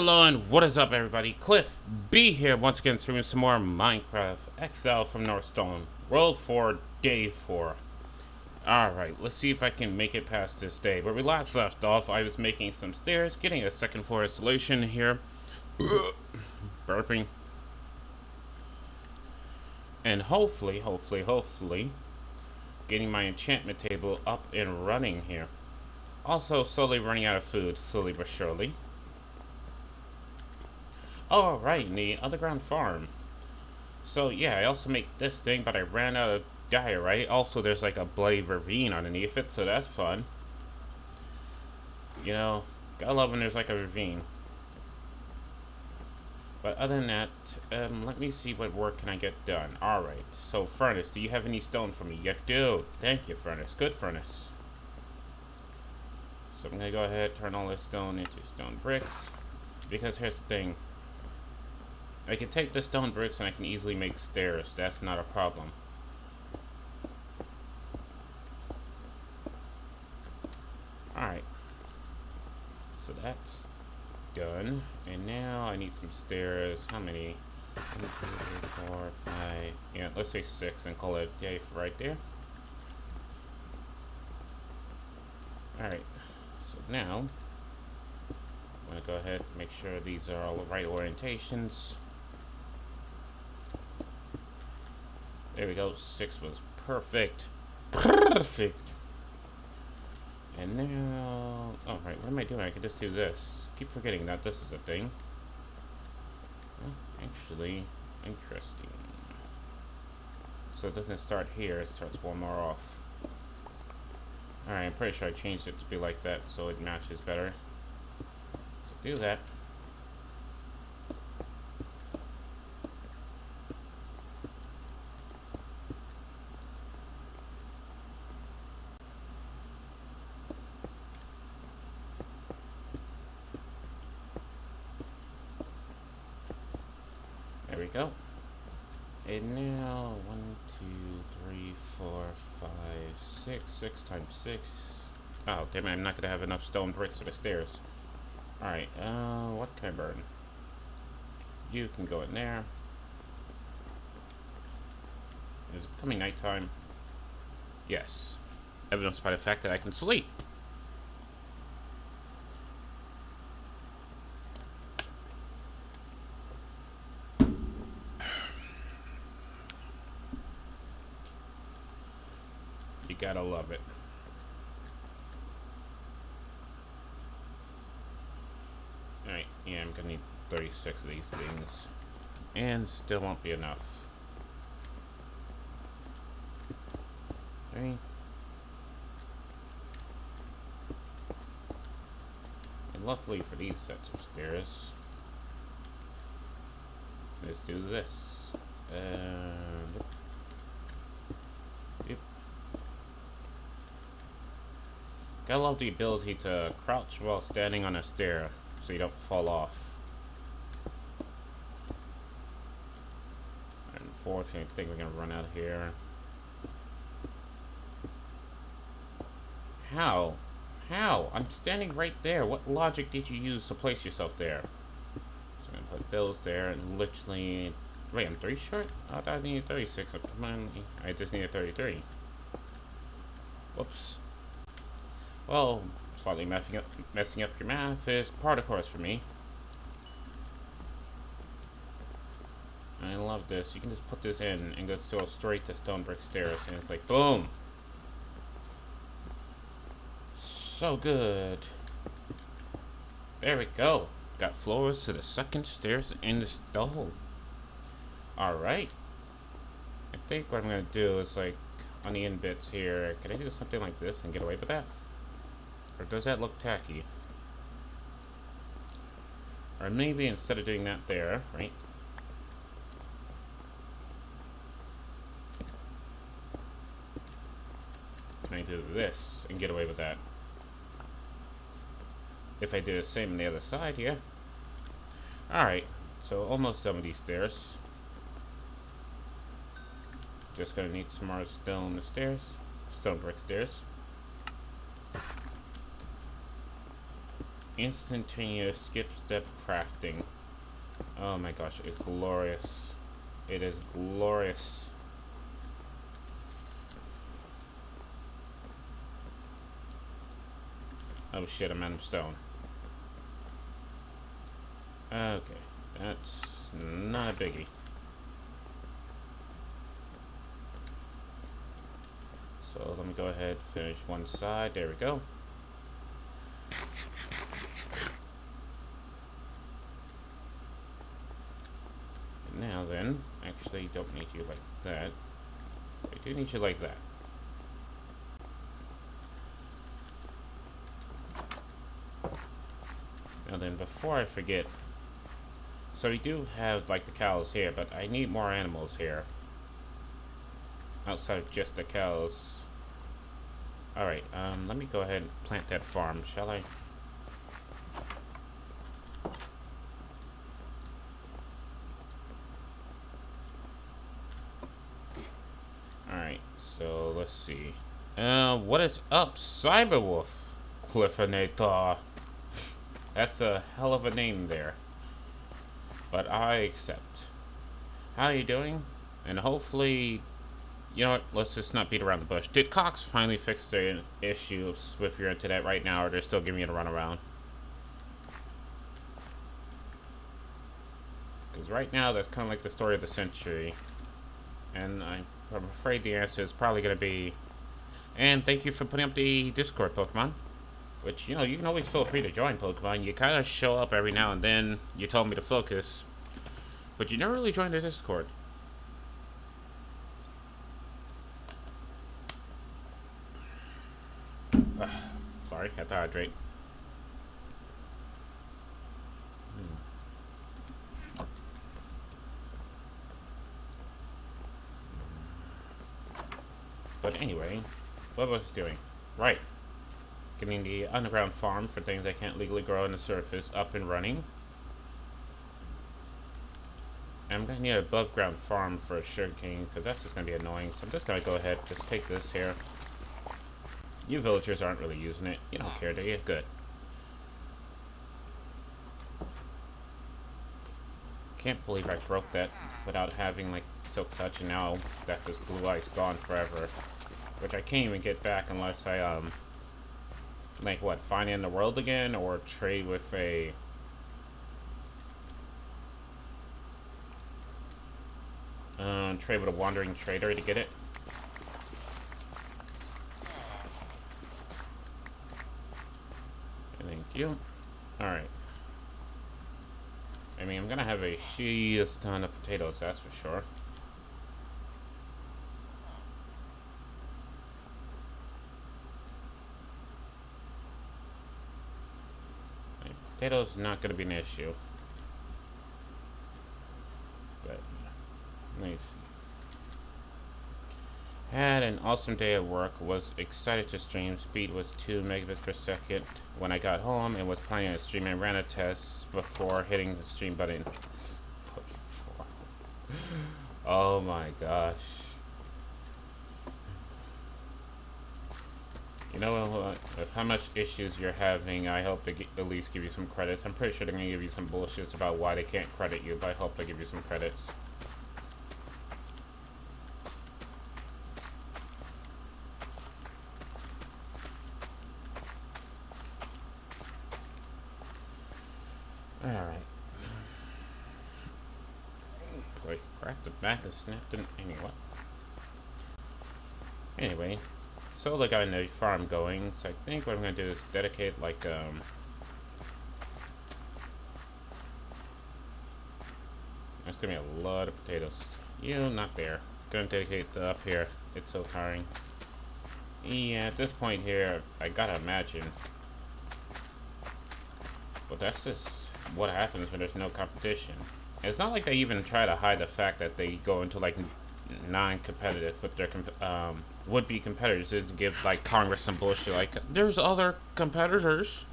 Hello and what is up everybody, Cliff B here once again streaming some more Minecraft Exile from Northstone, World 4, Day 4. Alright, let's see if I can make it past this day. Where we last left off, I was making some stairs, getting a second floor installation here. Burping. And hopefully, getting my enchantment table up and running here. Also slowly running out of food, slowly but surely. Oh, right, in the underground farm. So, yeah, I also make this thing, but I ran out of diorite. Also, there's like a bloody ravine underneath it, so that's fun. You know, gotta love when there's like a ravine. But other than that, let me see what work can I get done. Alright, so furnace, do you have any stone for me? You do. Thank you, furnace. Good furnace. So I'm gonna go ahead, turn all this stone into stone bricks. Because here's the thing. I can take the stone bricks and I can easily make stairs. That's not a problem. Alright. So that's done. And now I need some stairs. How many? 1, 2, 3, 4, 5. Yeah, let's say 6 and call it a day for right there. Alright. So now, I'm going to go ahead and make sure these are all the right orientations. There we go. 6 was perfect. Perfect. And now... Oh, right. What am I doing? I could just do this. Keep forgetting that this is a thing. Well, actually, interesting. So it doesn't start here. It starts one more off. Alright, I'm pretty sure I changed it to be like that so it matches better. So do that. There we go. And now 1, 2, 3, 4, 5, 6. 6 times 6. Oh, damn it, I'm not gonna have enough stone bricks for the stairs. Alright, what can I burn? You can go in there. Is it becoming nighttime? Yes. Evidenced by the fact that I can sleep. You gotta love it. Alright, yeah, I'm gonna need 36 of these things. And still won't be enough. 3. And luckily for these sets of stairs, let's do this. Yep. Gotta love the ability to crouch while standing on a stair so you don't fall off. Unfortunately, I think we're gonna run out here. How? How? I'm standing right there. What logic did you use to place yourself there? So I'm gonna put those there and literally... Wait, I'm 3 short? I thought I needed 36. I just needed 33. Whoops. Well, slightly messing up your math is part of course for me. I love this. You can just put this in and go straight to stone brick stairs, and it's like boom. So good. There we go. Got floors to the second stairs in the stone. Alright. I think what I'm gonna do is like on the end bits here. Can I do something like this and get away with that? Or does that look tacky? Or maybe instead of doing that there, right? Can I do this and get away with that? If I do the same on the other side, yeah. Alright, so almost done with these stairs. Just gonna need some more stone stairs. Stone brick stairs. Instantaneous skip step crafting. Oh my gosh, it's glorious. It is glorious. Oh shit, I'm out of stone. Okay, that's not a biggie. So let me go ahead and finish one side. There we go. And now then, actually don't need you like that. I do need you like that. Now then, before I forget, so we do have like the cows here, but I need more animals here. Outside of just the cows. Alright, let me go ahead and plant that farm, shall I? Alright, so let's see. What is up, Cyberwolf? Cliffinator. That's a hell of a name there. But I accept. How are you doing? And hopefully, you know what, let's just not beat around the bush. Did Cox finally fix their issues with your internet right now, or they're still giving you the runaround? Because right now, that's kind of like the story of the century. And I'm afraid the answer is probably going to be... And thank you for putting up the Discord, Pokemon. Which, you know, you can always feel free to join, Pokemon. You kind of show up every now and then. You told me to focus. But you never really joined the Discord. Sorry, had to hydrate. But anyway, what was I doing? Right. Getting the underground farm for things I can't legally grow on the surface up and running. I'm gonna need an above ground farm for a sugarcane, because that's just gonna be annoying. So I'm just gonna go ahead, just take this here. You villagers aren't really using it. You don't care, do you? Good. Can't believe I broke that without having like silk touch, and now that's this blue ice gone forever. Which I can't even get back unless I like what, find in the world again, or trade with a wandering trader to get it. Thank you. Alright. I mean, I'm gonna have a shit ton of potatoes, that's for sure. Potatoes not gonna be an issue. But nice. Had an awesome day at work. Was excited to stream. Speed was 2 megabits per second when I got home and was planning on stream and ran a test before hitting the stream button. Oh my gosh. You know what? With how much issues you're having, I hope to at least give you some credits. I'm pretty sure they're going to give you some bullshits about why they can't credit you, but I hope they give you some credits. Alright. Boy, cracked the back and snapped it. Anyway. Solar got the farm going, so I think what I'm going to do is dedicate like there's going to be a lot of potatoes. You, not there. Going to dedicate up here. It's so tiring. Yeah, at this point here, I gotta imagine. But that's just what happens when there's no competition. And it's not like they even try to hide the fact that they go into like non-competitive with their would-be competitors. It gives like Congress some bullshit like there's other competitors.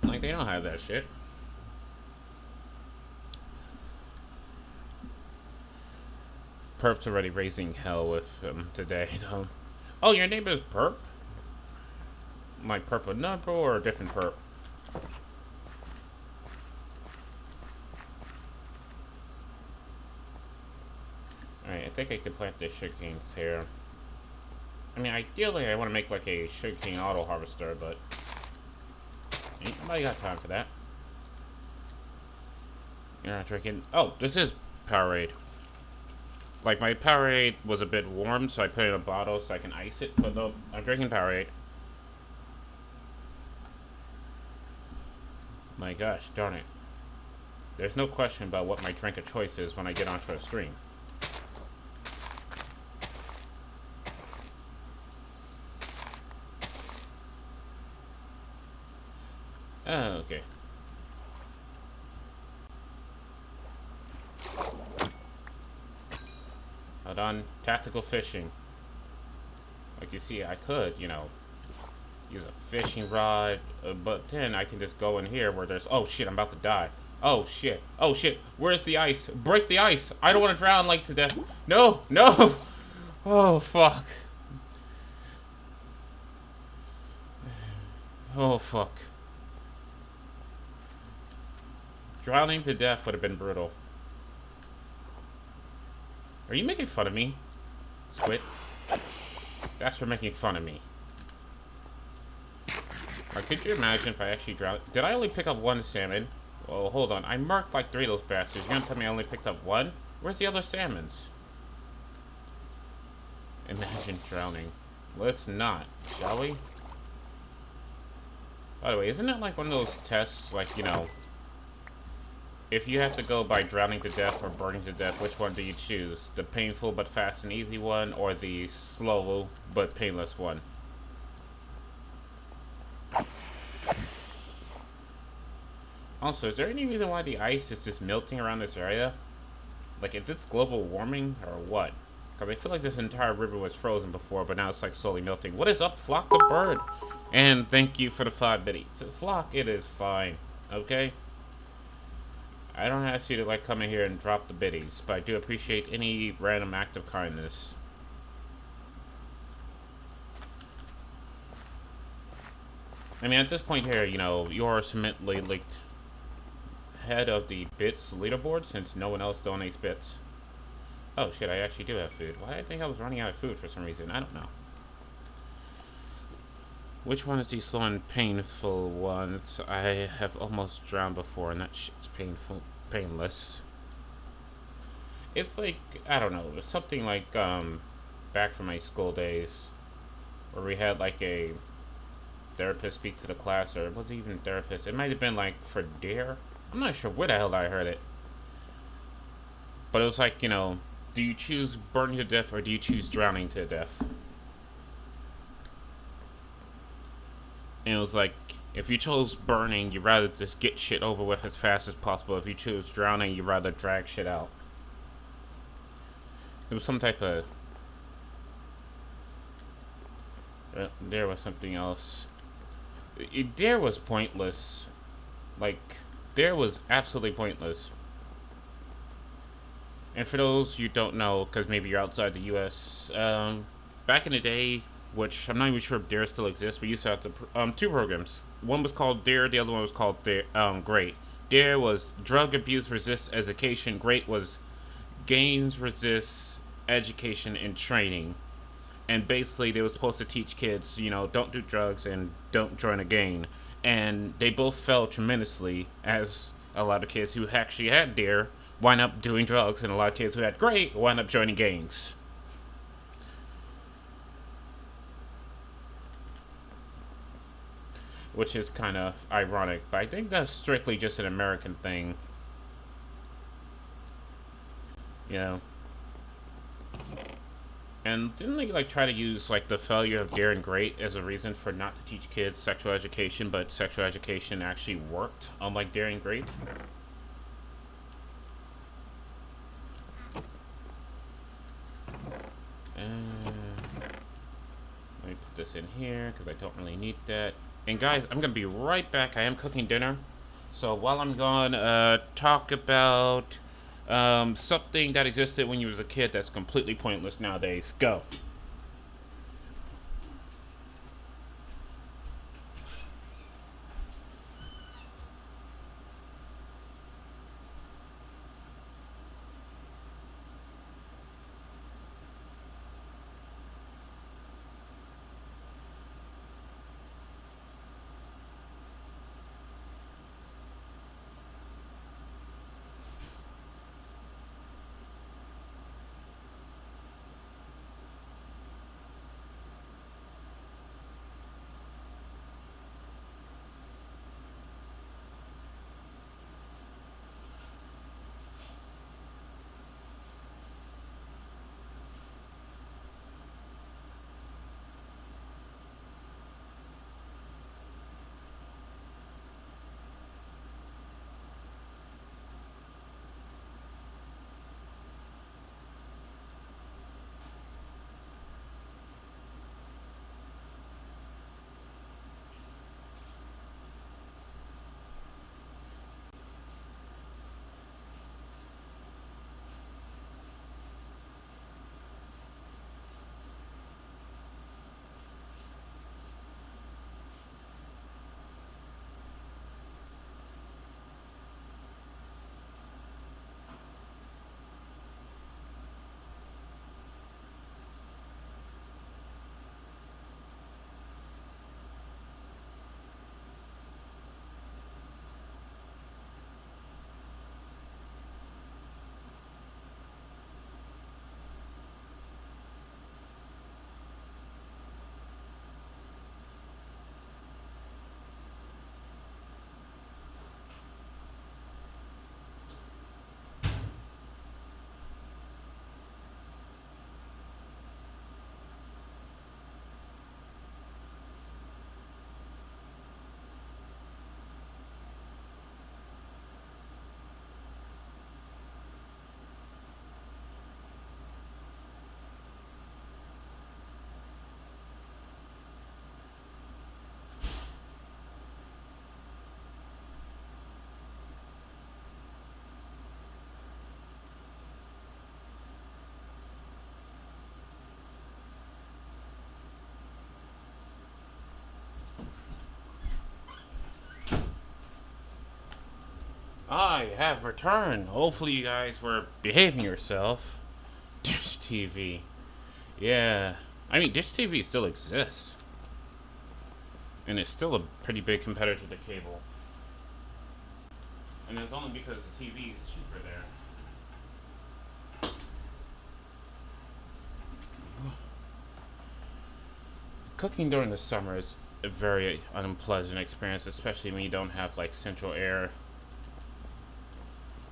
Like they don't have that shit. Perp's already raising hell with today though. Oh, your name is Perp? Like Purple Number or a different Perp? Alright, I think I can plant the sugarcanes here. I mean, ideally, I want to make like a sugarcane auto harvester, but ain't nobody got time for that. You're not drinking. Oh, this is Powerade. Like, my Powerade was a bit warm, so I put it in a bottle so I can ice it. But no, I'm drinking Powerade. My gosh, darn it. There's no question about what my drink of choice is when I get onto a stream. Oh, okay. Hold on. Tactical fishing. Like you see, I could, you know, use a fishing rod, but then I can just go in here where there's... Oh, shit, I'm about to die. Oh, shit. Oh, shit. Where's the ice? Break the ice. I don't want to drown, like, to death. No, no. Oh, fuck. Oh, fuck. Drowning to death would have been brutal. Are you making fun of me, Squid? That's for making fun of me. Or could you imagine if I actually drowned? Did I only pick up one salmon? Oh, hold on. I marked like 3 of those bastards. You're gonna tell me I only picked up one? Where's the other salmons? Imagine drowning. Let's not, shall we? By the way, isn't it like one of those tests, like, you know, if you have to go by drowning to death or burning to death, which one do you choose? The painful but fast and easy one, or the slow but painless one? Also, is there any reason why the ice is just melting around this area? Like, is this global warming or what? Because I feel like this entire river was frozen before, but now it's like slowly melting. What is up, Flock the Bird? And thank you for the 5 biddies. Flock, it is fine, okay? I don't ask you to like come in here and drop the biddies, but I do appreciate any random act of kindness. I mean, at this point here, you know, you're cemently linked head of the bits leaderboard since no one else donates bits. Oh shit, I actually do have food. Why did I think I was running out of food for some reason? I don't know. Which one is the slow and painful one? I have almost drowned before, and that shit's painful, painless. It's like, I don't know, something like, back from my school days, where we had like a therapist speak to the class, or it wasn't even a therapist. It might have been like for Dare. I'm not sure where the hell I heard it. But it was like, you know, do you choose burning to death or do you choose drowning to death? And it was like, if you chose burning, you'd rather just get shit over with as fast as possible. If you choose drowning, you'd rather drag shit out. It was some type of... there was something else. Dare was pointless. Like, Dare was absolutely pointless. And for those you don't know, because maybe you're outside the U.S., back in the day, which I'm not even sure if Dare still exists, we used to have 2 programs. One was called Dare, the other one was called Great. Dare was Drug Abuse Resist Education. Great was Gains Resist Education and Training. And basically, they were supposed to teach kids, you know, don't do drugs and don't join a gang. And they both fell tremendously, as a lot of kids who actually had Dare wind up doing drugs, and a lot of kids who had Great wind up joining gangs. Which is kind of ironic, but I think that's strictly just an American thing. You know? And didn't they like try to use like the failure of Dare and Great as a reason for not to teach kids sexual education, but sexual education actually worked, unlike Dare and Great? Let me put this in here because I don't really need that. And guys, I'm gonna be right back. I am cooking dinner, so while I'm gone, talk about something that existed when you was a kid that's completely pointless nowadays. Go. I have returned. Hopefully you guys were behaving yourself. Dish TV. Yeah. I mean, Dish TV still exists. And it's still a pretty big competitor to cable. And it's only because the TV is cheaper there. Cooking during the summer is a very unpleasant experience, especially when you don't have like central air.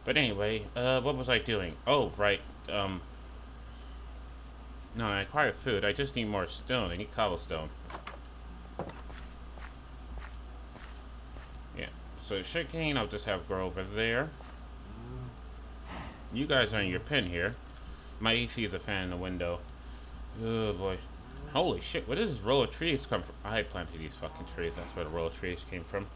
But anyway, what was I doing? Oh, right. No, I acquired food. I just need more stone. I need cobblestone. Yeah. So sugarcane, I'll just have grow over there. You guys are in your pen here. My AC is a fan in the window. Oh boy. Holy shit, where did this row of trees come from? I planted these fucking trees. That's where the row of trees came from.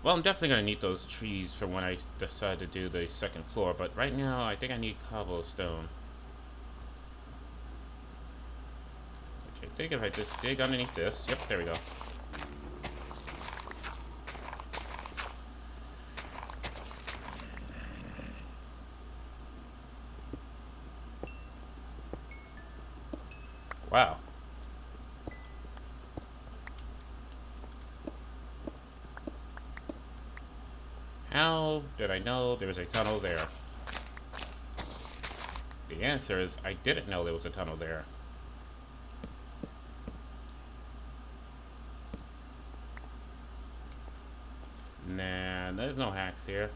Well, I'm definitely going to need those trees for when I decide to do the second floor. But right now, I think I need cobblestone. Which I think if I just dig underneath this. Yep, there we go. Wow. How did I know there was a tunnel there? The answer is I didn't know there was a tunnel there. Nah, there's no hacks here.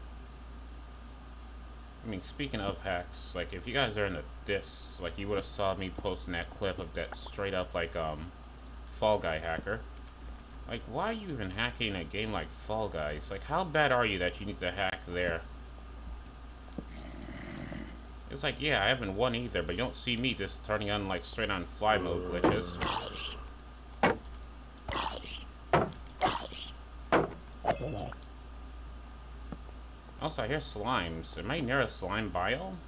I mean, speaking of hacks, like, if you guys are in the diss, like, you would have saw me posting that clip of that straight up, like, Fall Guy hacker. Like, why are you even hacking a game like Fall Guys? Like, how bad are you that you need to hack there? It's like, yeah, I haven't won either, but you don't see me just turning on, like, straight on fly mode glitches. Also, I hear slimes. Am I near a slime biome?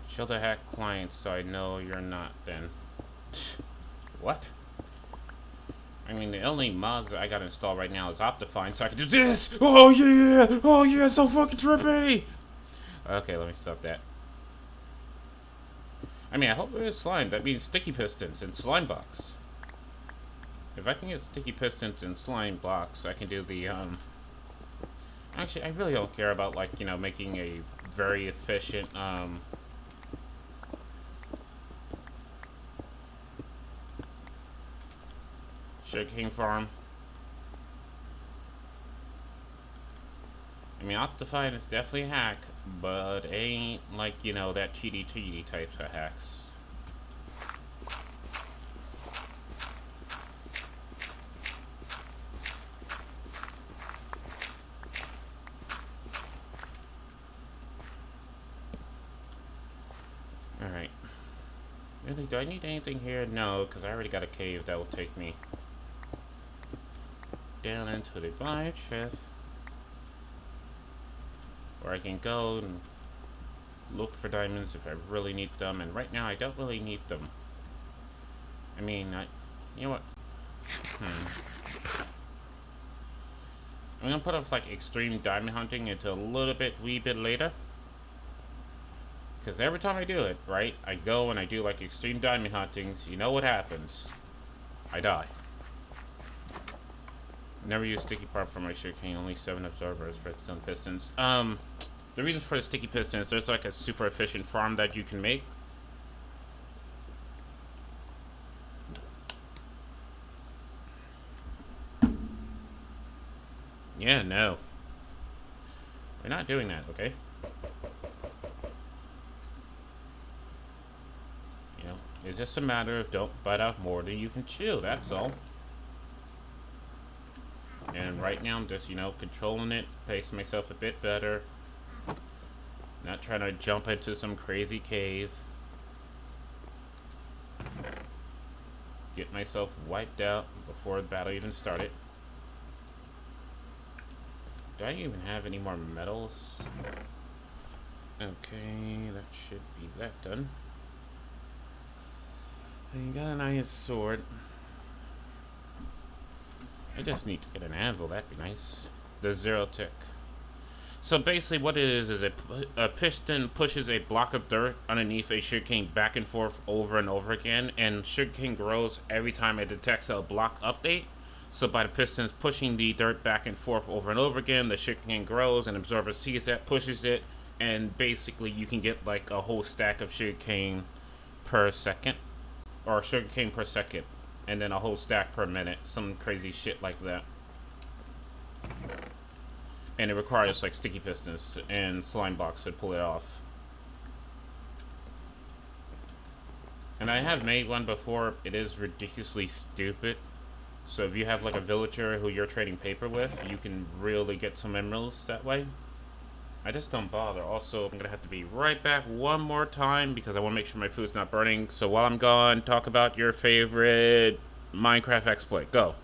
Show the hack client so I know you're not then. What? I mean, the only mods that I got installed right now is Optifine, so I can do this! Oh yeah! Oh yeah, so fucking trippy! Okay, let me stop that. I mean, I hope it is slime. That means sticky pistons and slime blocks. If I can get sticky pistons and slime blocks, I can do the, Actually, I really don't care about, like, you know, making a very efficient, sugarcane farm. I mean, Optifine is definitely a hack, but it ain't like, you know, that cheaty types of hacks. Alright. Really, do I need anything here? No, because I already got a cave that will take me down into the blind shift, where I can go and look for diamonds if I really need them, and right now I don't really need them. I mean, you know what? I'm gonna put off, like, extreme diamond hunting until a wee bit later. Because every time I do it, right, I go and I do, like, extreme diamond huntings, you know what happens? I die. Never use sticky part for my sugarcane, only 7 absorbers, redstone pistons. The reason for the sticky pistons, there's like a super efficient farm that you can make. Yeah, no. We're not doing that, okay? You know, it's just a matter of don't bite off more than you can chew, that's all. And right now I'm just, you know, controlling it, pacing myself a bit better. Not trying to jump into some crazy cave. Get myself wiped out before the battle even started. Do I even have any more metals? Okay, that should be that done. I got an iron sword. I just need to get an anvil, that'd be nice. The zero tick. So basically what it is a piston pushes a block of dirt underneath a sugarcane back and forth over and over again, and sugarcane grows every time it detects a block update. So by the pistons pushing the dirt back and forth over and over again, the sugarcane grows, and absorber sees that, pushes it, and basically you can get like a whole stack of sugarcane per second, or sugarcane per second, and then a whole stack per minute, some crazy shit like that. And it requires like sticky pistons and slime blocks to pull it off. And I have made one before. It is ridiculously stupid. So if you have like a villager who you're trading paper with, you can really get some emeralds that way. I just don't bother. Also, I'm gonna have to be right back one more time because I want to make sure my food's not burning. So while I'm gone, talk about your favorite Minecraft exploit. Go.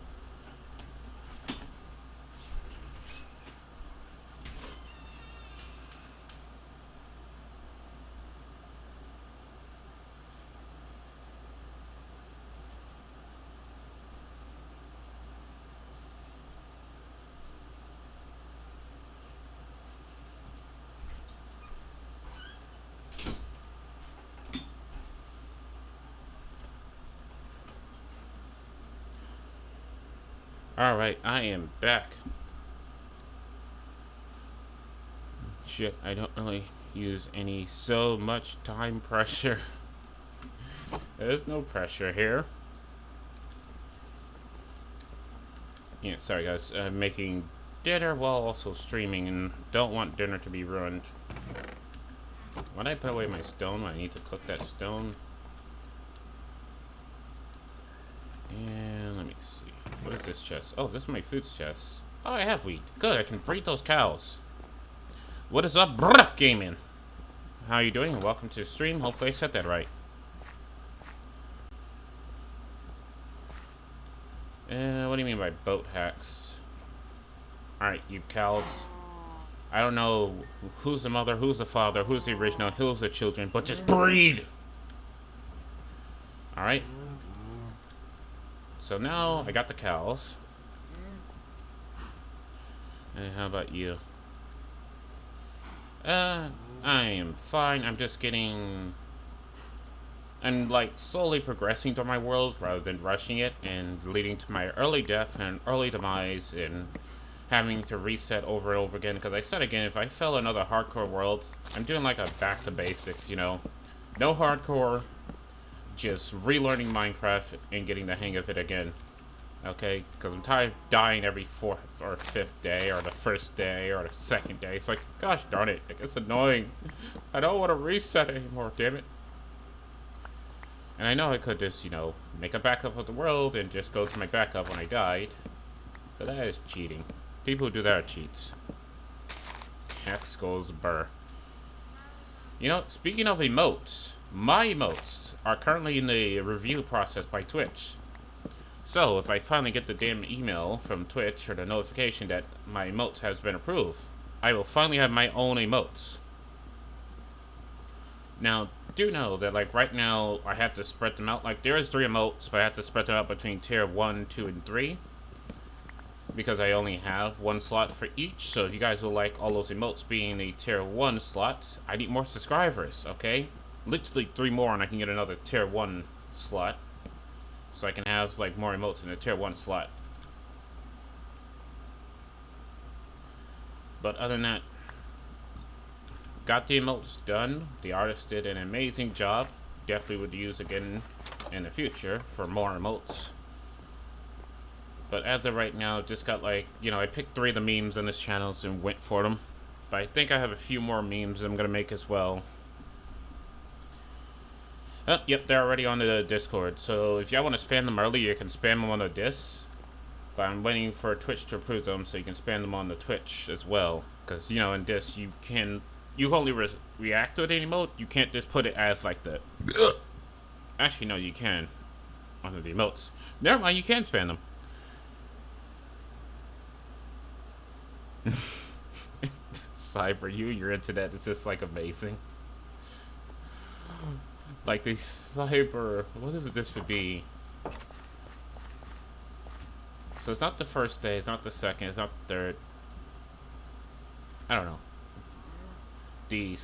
Alright, I am back. Shit, I don't really use any so much time pressure. There's no pressure here. Yeah, sorry guys, I'm making dinner while also streaming and don't want dinner to be ruined. When I put away my stone, I need to cook that stone. And let me see. What is this chest? Oh, this is my food chest. Oh, I have wheat. Good, I can breed those cows. What is up, bruh, gaming? How you doing? Welcome to the stream. Hopefully I said that right. What do you mean by boat hacks? Alright, you cows. I don't know who's the mother, who's the father, who's the original, who's the children, but just breed! Alright. So now I got the cows. And how about you? I am fine. I'm just getting... I'm like slowly progressing through my world rather than rushing it and leading to my early death and early demise and having to reset over and over again. Because I said again, if I fell another hardcore world, I'm doing like a back to basics, you know? No hardcore, just relearning Minecraft and getting the hang of it again. Okay? Because I'm tired of dying every 4th or 5th day, or the 1st day, or the 2nd day. It's like, gosh darn it, it gets annoying. I don't want to reset anymore, damn it. And I know I could just, you know, make a backup of the world and just go to my backup when I died. But that is cheating. People who do that are cheats. Hex goes burr. You know, speaking of emotes, my emotes are currently in the review process by Twitch. So, if I finally get the damn email from Twitch or the notification that my emotes has been approved, I will finally have my own emotes. Now, do know that, like, right now, I have to spread them out. Like, there is 3 emotes, but I have to spread them out between tier 1, 2, and 3. Because I only have 1 slot for each. So if you guys will like all those emotes being the tier 1 slots, I need more subscribers, okay? Literally 3 more and I can get another tier 1 slot. So I can have, like, more emotes in the tier 1 slot. But other than that, got the emotes done. The artist did an amazing job. Definitely would use again in the future for more emotes. But as of right now, just got like, you know, I picked 3 of the memes on this channel and went for them. But I think I have a few more memes I'm going to make as well. Oh, yep, they're already on the Discord. So if y'all want to spam them early, you can spam them on the Dis. But I'm waiting for Twitch to approve them so you can spam them on the Twitch as well. Because, you know, in Dis, you can only react to an emote. You can't just put it as like the... Actually, no, you can. On the emotes. Never mind, you can spam them. Cyber, your internet is just like amazing. Like the cyber, what if this would be? So it's not the first day, it's not the second, it's not the third. I don't know. The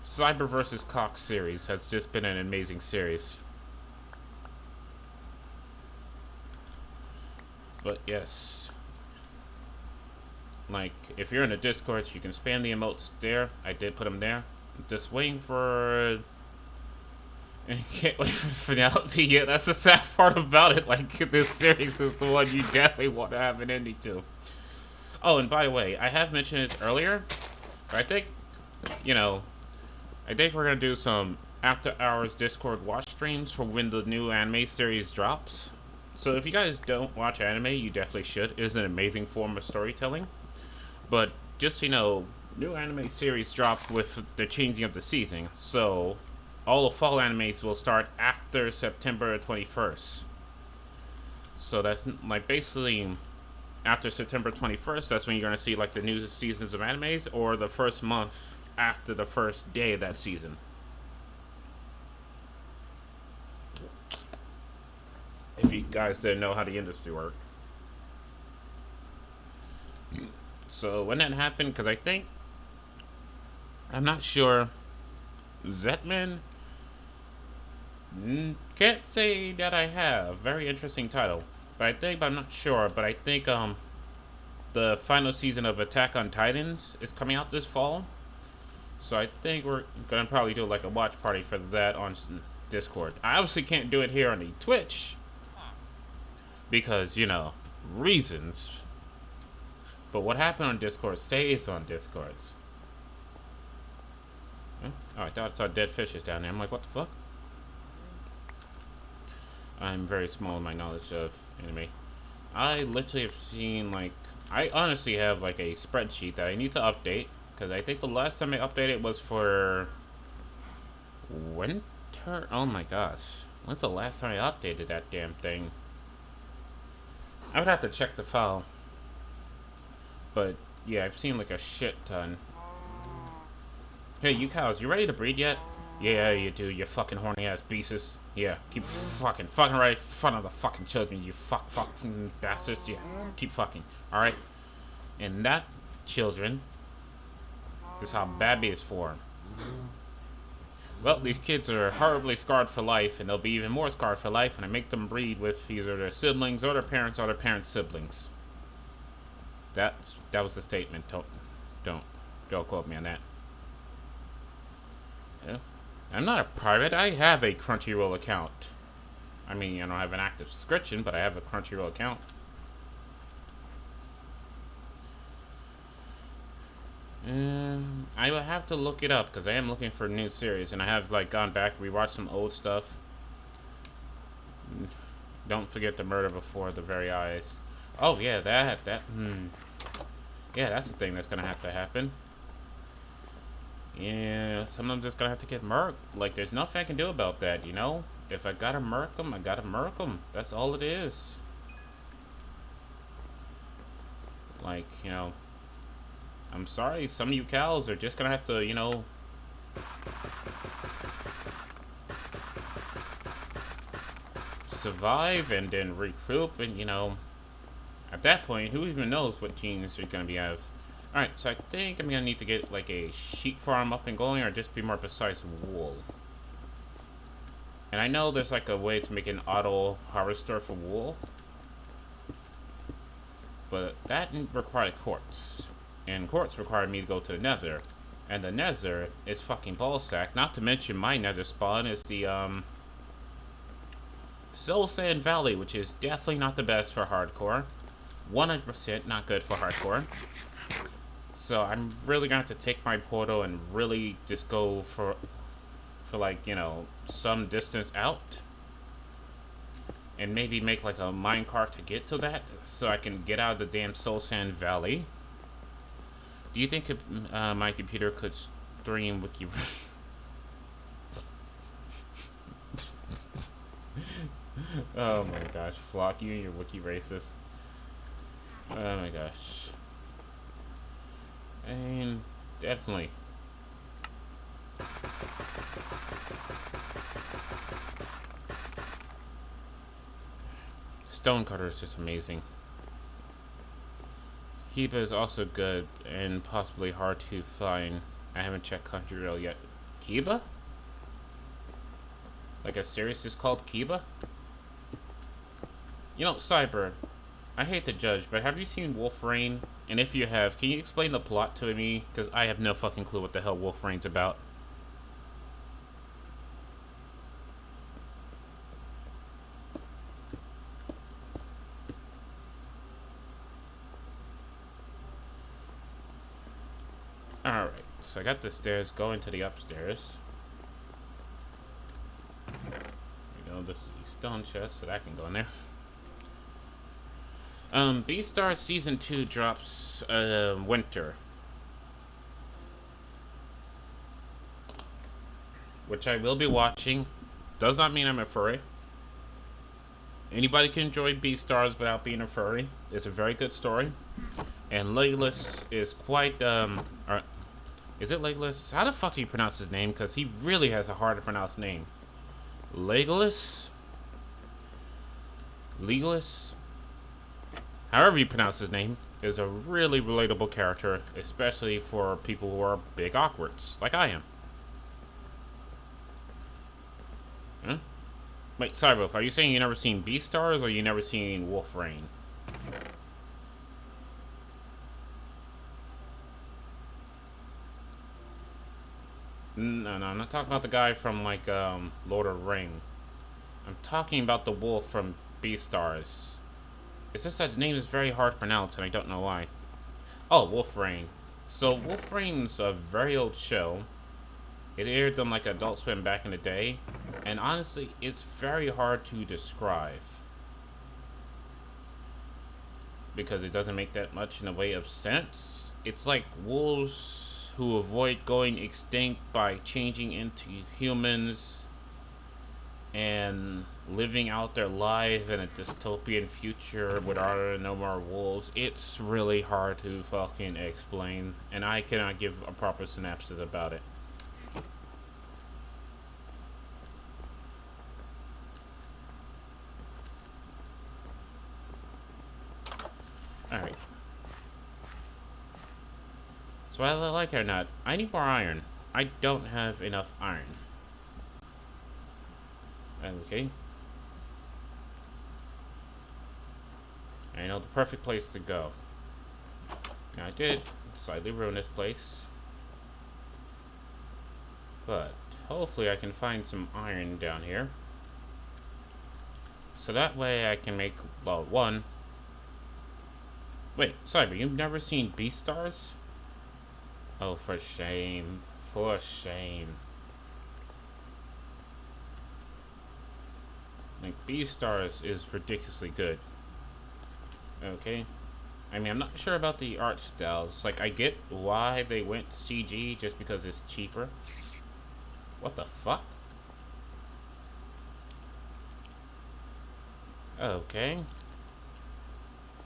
Cyber versus Cox series has just been an amazing series. But yes, like if you're in the Discord, you can spam the emotes there. I did put them there. Just waiting for. I can't wait for the finality yet. That's the sad part about it. Like this series is the one you definitely want to have an ending to. Oh, and by the way, I have mentioned this earlier, but I think, you know, I think we're gonna do some after hours Discord watch streams for when the new anime series drops. So if you guys don't watch anime, you definitely should. It is an amazing form of storytelling. But just so you know, new anime series drop with the changing of the season. So all the fall animes will start after September 21st. So that's like basically after September 21st, that's when you're gonna see like the new seasons of animes, or the first month after the first day of that season. If you guys didn't know how the industry worked. So when that happened, because I think, I'm not sure, Zetman, can't say that I have. Very interesting title. But I'm not sure, but I think the final season of Attack on Titans is coming out this fall. So I think we're gonna probably do like a watch party for that on Discord. I obviously can't do it here on the Twitch because, you know, reasons. But what happened on Discord stays on Discords. Huh? Oh, I thought I saw dead fishes down there. I'm like, what the fuck? I'm very small in my knowledge of anime. I literally have seen, like, I honestly have like a spreadsheet that I need to update, because I think the last time I updated was for winter. Oh my gosh, when's the last time I updated that damn thing? I would have to check the file. But yeah, I've seen like a shit ton. Hey, you cows, you ready to breed yet? Yeah, you do, you fucking horny ass beasts. Yeah, keep fucking right in front of the fucking children, you fucking bastards. Yeah, keep fucking. Alright? And that, children, is how Babby is formed. Well, these kids are horribly scarred for life, and they'll be even more scarred for life when I make them breed with either their siblings or their parents' siblings. That was the statement. Don't quote me on that. Yeah. I'm not a pirate. I have a Crunchyroll account. I mean, I don't have an active subscription, but I have a Crunchyroll account. I will have to look it up because I am looking for a new series, and I have like gone back, rewatched some old stuff. Don't forget the Murder Before the Very Eyes. Oh yeah, yeah, that's the thing that's gonna have to happen. Yeah, some of them just gonna have to get murked. Like, there's nothing I can do about that, you know? If I gotta murk them, I gotta murk them. That's all it is. Like, you know, I'm sorry, some of you cows are just gonna have to, you know, survive and then regroup, and, you know, at that point, who even knows what genes are gonna be have. Alright, so I think I'm gonna need to get like a sheep farm up and going, or just be more precise, wool. And I know there's like a way to make an auto harvester for wool, but that required quartz, and quartz required me to go to the nether, and the nether is fucking ballsack. Not to mention my nether spawn is the Soul Sand Valley, which is definitely not the best for hardcore. 100% not good for hardcore. So I'm really gonna have to take my portal and really just go for like, you know, some distance out, and maybe make like a minecart to get to that, so I can get out of the damn Soul Sand Valley. Do you think my computer could stream wiki? Oh my gosh, Flock, you and your wiki racist. Oh my gosh. I mean, definitely. Stonecutter is just amazing. Kiba is also good and possibly hard to find. I haven't checked Crunchyroll yet. Kiba? Like a series is called Kiba? You know, Cyber, I hate to judge, but have you seen Wolf Rain? And if you have, can you explain the plot to me? Because I have no fucking clue what the hell Wolf Rain's about. Alright, so I got the stairs going to the upstairs. There we go, this is the stone chest, so that can go in there. Beastars Season 2 drops, winter. Which I will be watching. Does not mean I'm a furry. Anybody can enjoy Beastars without being a furry. It's a very good story. And Legolas is quite, is it Legolas? How the fuck do you pronounce his name? Because he really has a hard to pronounce name. Legolas? Legolas? However you pronounce his name, is a really relatable character, especially for people who are big awkwards, like I am. Huh? Wait, Cyberwolf, are you saying you never seen Beastars or you never seen Wolf Rain? No, I'm not talking about the guy from, like, Lord of the Ring. I'm talking about the wolf from Beastars. It's just that the name is very hard to pronounce, and I don't know why. Oh, Wolf Rain. So, Wolf Rain's a very old show. It aired on, like, Adult Swim back in the day. And honestly, it's very hard to describe. Because it doesn't make that much in the way of sense. It's like wolves who avoid going extinct by changing into humans and living out their life in a dystopian future without no more wolves. It's really hard to fucking explain, and I cannot give a proper synopsis about it. Alright. So whether I like it or not, I need more iron. I don't have enough iron. Okay. I know the perfect place to go. Now I did slightly ruin this place. But hopefully I can find some iron down here. So that way I can make, well, one. Wait, Cyber, you've never seen Beastars? Oh, for shame. For shame. Like, Beastars is ridiculously good. Okay. I mean, I'm not sure about the art styles. Like, I get why they went CG just because it's cheaper. What the fuck? Okay.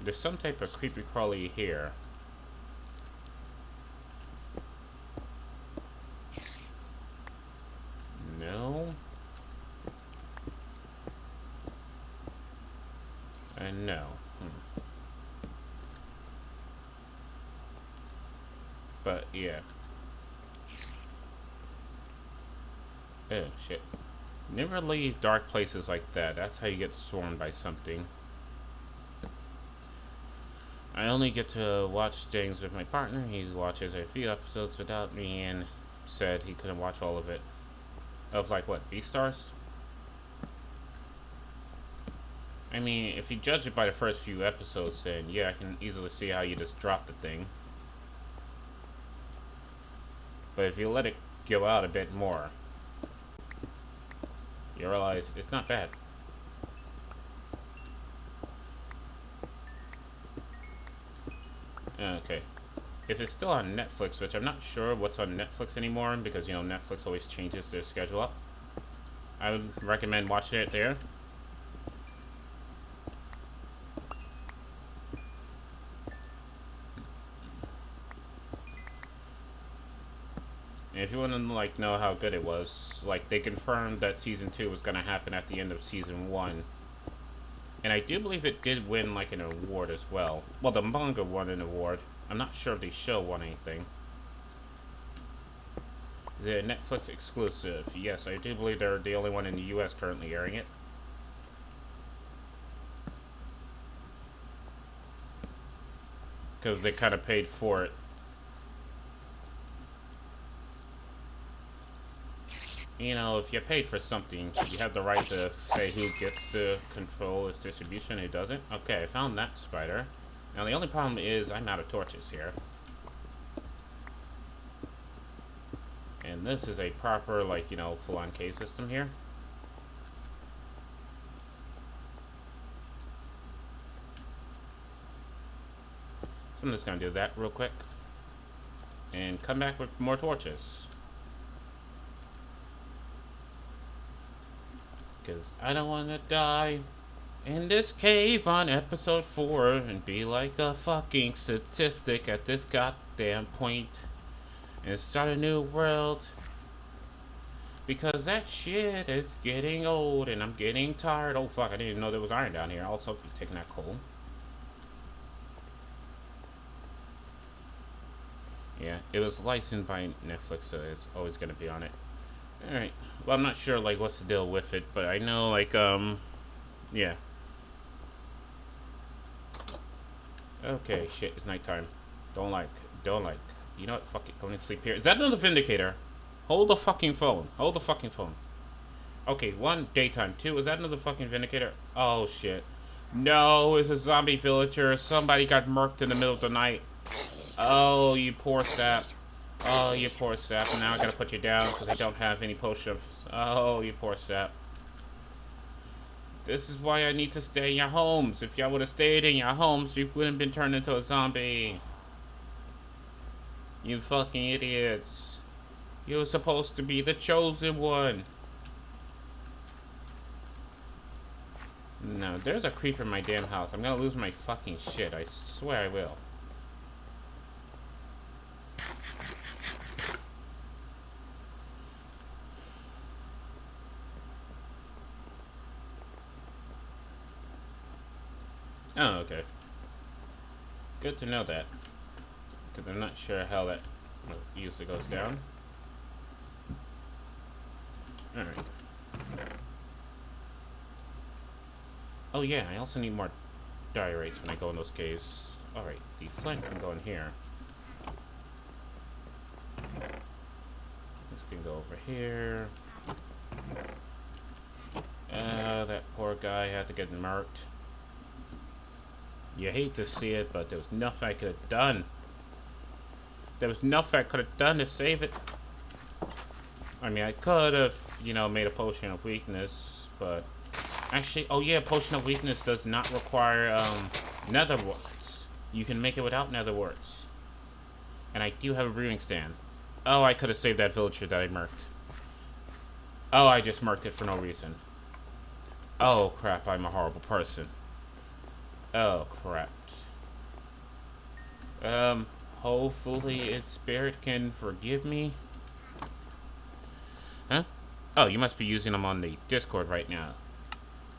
There's some type of creepy crawly here. No. And no. But yeah. Oh shit. Never leave dark places like that. That's how you get swarmed by something. I only get to watch things with my partner. He watches a few episodes without me and said he couldn't watch all of it. Of like what, Beastars? I mean, if you judge it by the first few episodes, then yeah, I can easily see how you just drop the thing. But if you let it go out a bit more, you realize it's not bad. Okay. If it's still on Netflix, which I'm not sure what's on Netflix anymore, because, you know, Netflix always changes their schedule up, I would recommend watching it there. And if you want to, like, know how good it was, like, they confirmed that Season 2 was going to happen at the end of Season 1. And I do believe it did win like an award as well. Well, the manga won an award. I'm not sure if the show won anything. The Netflix exclusive. Yes, I do believe they're the only one in the US currently airing it. Because they kind of paid for it. You know, if you paid for something, you have the right to say who gets to control its distribution and who doesn't. Okay, I found that spider. Now the only problem is I'm out of torches here. And this is a proper, like, you know, full-on cave system here. So I'm just gonna do that real quick. And come back with more torches. Because I don't want to die in this cave on episode 4 and be like a fucking statistic at this goddamn point and start a new world. Because that shit is getting old and I'm getting tired. Oh fuck, I didn't even know there was iron down here. I'll also be taking that coal. Yeah, it was licensed by Netflix, so it's always gonna be on it. Alright. Well, I'm not sure, like, what's the deal with it, but I know, like, yeah. Okay, shit, it's nighttime. Don't like. You know what, fuck it, going to sleep here. Is that another Vindicator? Hold the fucking phone. Hold the fucking phone. Okay, 1, daytime. 2, is that another fucking Vindicator? Oh, shit. No, it's a zombie villager. Somebody got murked in the middle of the night. Oh, you poor sap. Oh, you poor sap. Now I gotta put you down because I don't have any potions. Oh, you poor sap. This is why I need to stay in your homes. If y'all would have stayed in your homes, you wouldn't have been turned into a zombie. You fucking idiots. You were supposed to be the chosen one. No, there's a creeper in my damn house. I'm gonna lose my fucking shit. I swear I will. Oh, okay. Good to know that. Because I'm not sure how that usually goes down. Alright. Oh yeah, I also need more diorites when I go in those caves. Alright, the flint can go in here. This can go over here. That poor guy had to get marked. You hate to see it, but there was nothing I could have done. There was nothing I could have done to save it. I mean, I could have, you know, made a potion of weakness, but... Actually, oh yeah, potion of weakness does not require, nether warts. You can make it without nether warts. And I do have a brewing stand. Oh, I could have saved that villager that I murked. Oh, I just murked it for no reason. Oh, crap, I'm a horrible person. Oh, crap. Hopefully its spirit can forgive me. Huh? Oh, you must be using them on the Discord right now.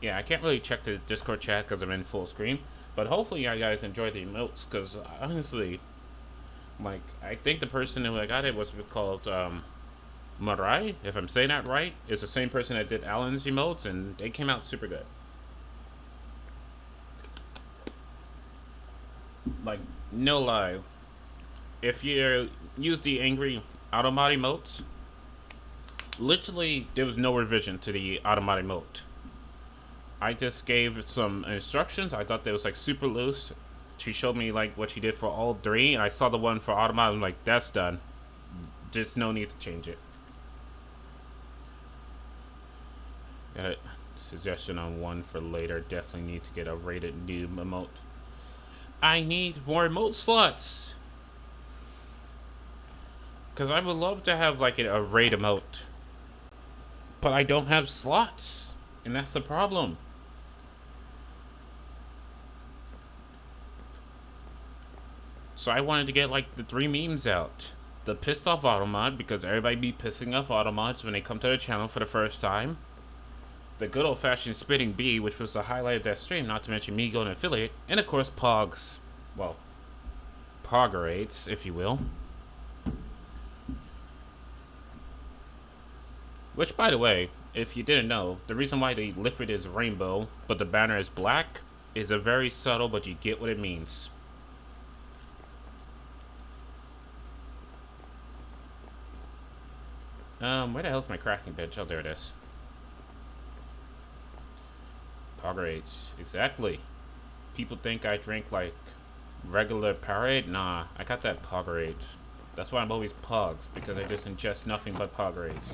Yeah, I can't really check the Discord chat because I'm in full screen. But hopefully you guys enjoy the emotes, because honestly, like, I think the person who I got it was called, Marai, if I'm saying that right. It's the same person that did Alan's emotes, and they came out super good. Like, no lie. If you use the angry Autobot emotes, literally there was no revision to the Autobot emote. I just gave some instructions. I thought they was like super loose. She showed me like what she did for all 3, and I saw the one for Autobot. I'm like, that's done. There's no need to change it. Got a suggestion on one for later. Definitely need to get a rated noob emote. I need more emote slots. Because I would love to have like a raid emote. But I don't have slots. And that's the problem. So I wanted to get like the 3 memes out. The pissed off Automod, because everybody be pissing off Automods when they come to the channel for the first time. the good old-fashioned spitting bee, which was the highlight of that stream, not to mention me going affiliate, and of course Pogs. Well, Poggerates, if you will. Which, by the way, if you didn't know, the reason why the liquid is rainbow, but the banner is black, is a very subtle, but you get what it means. Where the hell's my crafting bench? Oh, there it is. Poggerates, exactly. People think I drink like regular Powerade. Nah, I got that Poggerates. That's why I'm always Pogs, because I just ingest nothing but Poggerates.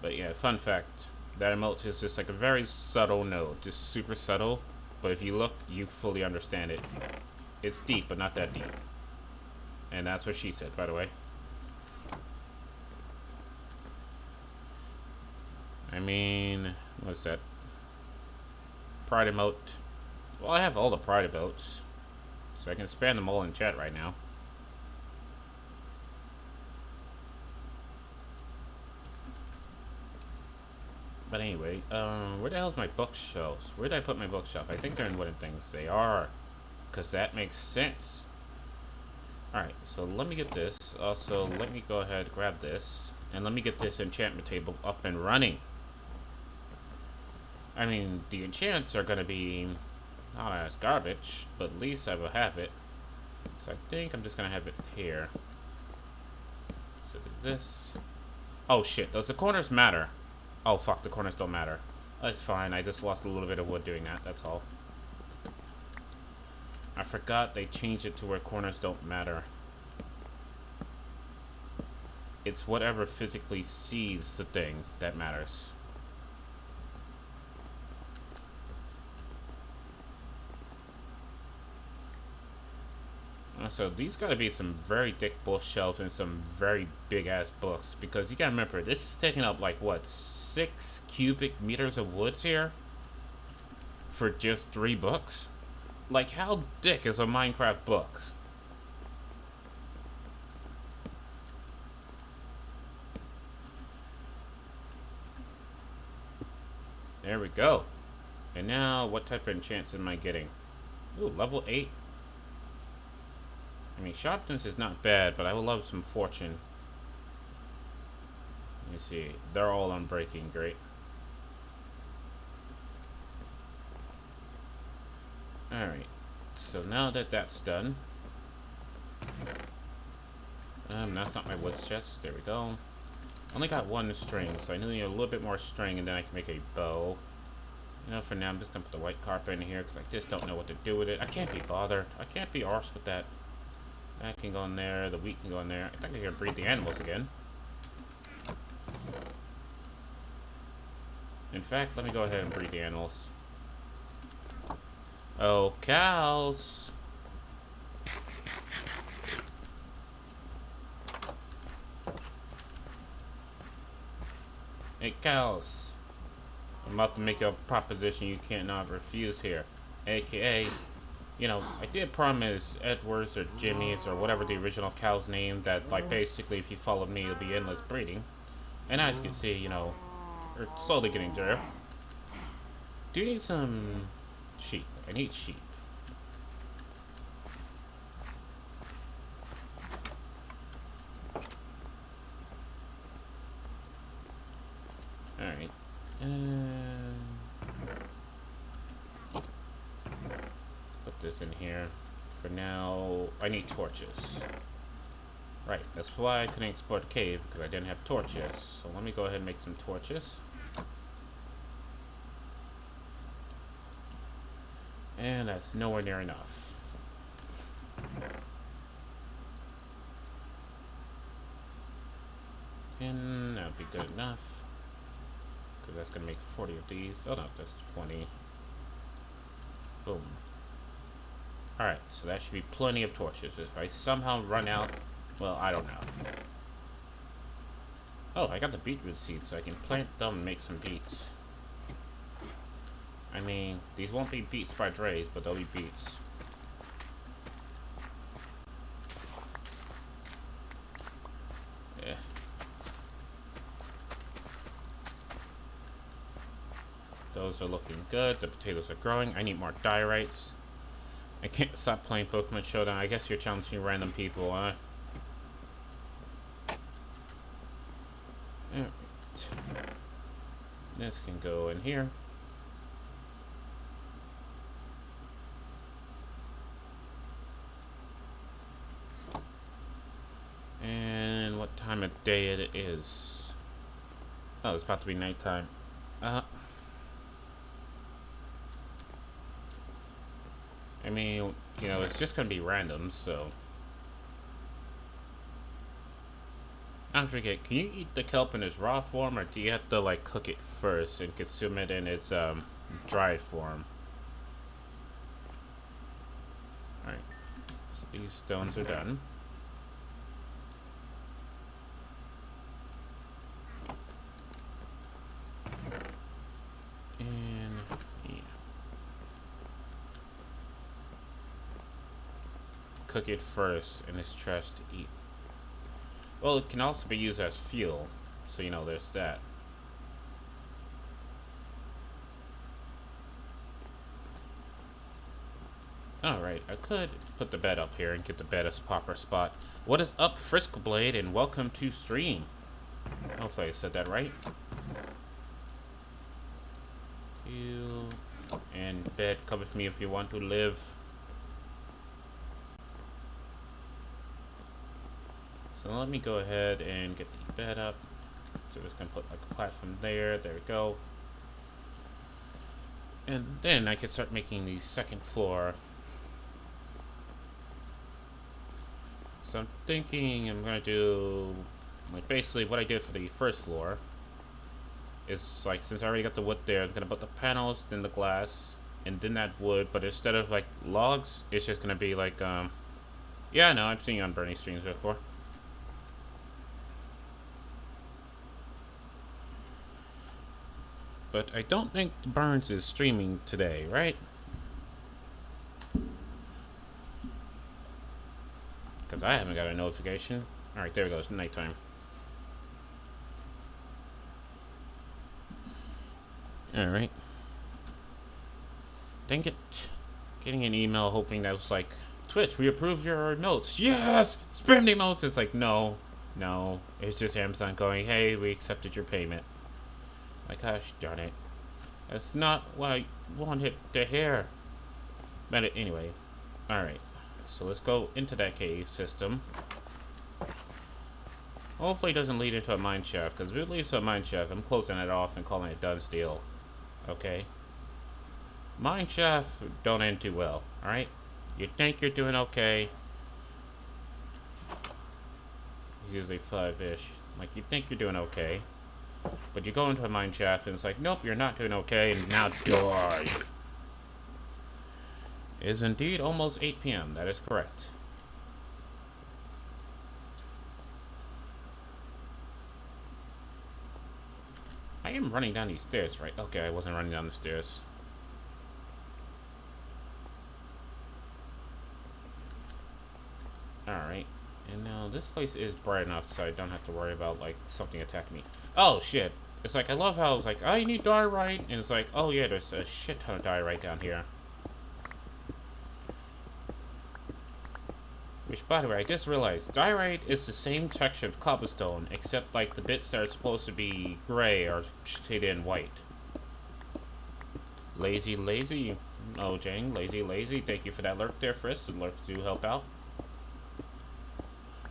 But yeah, fun fact, that emote is just like a very subtle note, just super subtle. But if you look, you fully understand it. It's deep, but not that deep. And that's what she said, by the way. I mean, what's that? Pride emote. Well, I have all the pride emotes, so I can spam them all in chat right now. But anyway, where the hell's my bookshelves? Where did I put my bookshelf? I think they're in wooden things. They are, because that makes sense. Alright, so let me get this. Also, let me go ahead and grab this. And let me get this enchantment table up and running. I mean, the enchants are going to be not as garbage, but at least I will have it. So I think I'm just going to have it here. So this. Oh shit, does the corners matter? Oh fuck, the corners don't matter. That's fine, I just lost a little bit of wood doing that, that's all. I forgot they changed it to where corners don't matter. It's whatever physically sees the thing that matters. So these gotta be some very thick bookshelves and some very big ass books, because you gotta remember, this is taking up like what, 6 cubic meters of woods here for just 3 books? Like, how thick is a Minecraft book? There we go. And now, what type of enchants am I getting? Ooh, level 8. I mean, sharpness is not bad, but I would love some fortune. Let me see. They're all unbreaking. Great. Alright. So now that that's done. That's not my wood chest. There we go. Only got 1 string, so I need a little bit more string, and then I can make a bow. You know, for now, I'm just gonna put the white carpet in here, because I just don't know what to do with it. I can't be bothered. I can't be arsed with that. That can go in there, the wheat can go in there. I think I can breed the animals again. In fact, let me go ahead and breed the animals. Oh, cows! Hey, cows! I'm about to make a proposition you cannot refuse here. AKA, you know, I did promise Edwards or Jimmy's or whatever the original cow's name that, like, basically if you follow me, it'll be endless breeding. And as you can see, you know, we're slowly getting there. Do you need some sheep? I need sheep. Alright. Put this in here. For now, I need torches. Right, that's why I couldn't explore the cave, because I didn't have torches. So let me go ahead and make some torches. And that's nowhere near enough. And that would be good enough. Because that's going to make 40 of these. Oh no, that's 20. Boom. Alright, so that should be plenty of torches. If I somehow run out, well, I don't know. Oh, I got the beetroot seeds, so I can plant them and make some beets. I mean, these won't be beets by Dre's, but they'll be beets. Those are looking good. The potatoes are growing. I need more diorites. I can't stop playing Pokemon Showdown. I guess you're challenging random people, huh? Alright. This can go in here. And what time of day it is? Oh, it's about to be nighttime. I mean, you know, it's just gonna be random, so. I forget, can you eat the kelp in its raw form, or do you have to, like, cook it first and consume it in its, dried form? Alright, so these stones are done. And, yeah. Cook it first, and it's trash to eat. Well, it can also be used as fuel, so you know, there's that. Alright, I could put the bed up here and get the bed as proper spot. What is up, Frisk Blade, and welcome to stream. Hopefully I said that right. You and bed, come with me if you want to live. So let me go ahead and get the bed up. So we're just gonna put like a platform there. There we go. And then I can start making the second floor. So I'm thinking I'm gonna do like basically what I did for the first floor. Is like, since I already got the wood there, I'm gonna put the panels, then the glass, and then that wood. But instead of like logs, it's just gonna be like yeah, no, I've seen you on Bernie streams before. But I don't think Burns is streaming today, right? Because I haven't got a notification. Alright, there it goes, nighttime. Alright. Dang it. Getting an email hoping that was like, Twitch, we approve your notes. Yes! Spam the notes! It's like, no. No. It's just Amazon going, hey, we accepted your payment. My gosh darn it. That's not what I wanted to hear. But anyway. Alright. So let's go into that cave system. Hopefully it doesn't lead into a mine shaft, because if it leads to a mine shaft, I'm closing it off and calling it done deal. Okay? Mine shaft don't end too well, alright? You think you're doing okay. It's usually 5-ish. Like, you think you're doing okay. But you go into a mine shaft and it's like, nope, you're not doing okay, and now die. It is indeed almost 8 p.m. That is correct. I am running down these stairs, right? Okay, I wasn't running down the stairs. Alright. And now this place is bright enough so I don't have to worry about, like, something attacking me. Oh, shit. It's like, I love how it's like, oh, you need diorite. And it's like, oh, yeah, there's a shit ton of diorite down here. Which, by the way, I just realized, diorite is the same texture of cobblestone, except, like, the bits that are supposed to be gray are shaded in white. Lazy, lazy. Oh, Jang, lazy, lazy. Thank you for that lurk there, Frisk. The lurks do help out.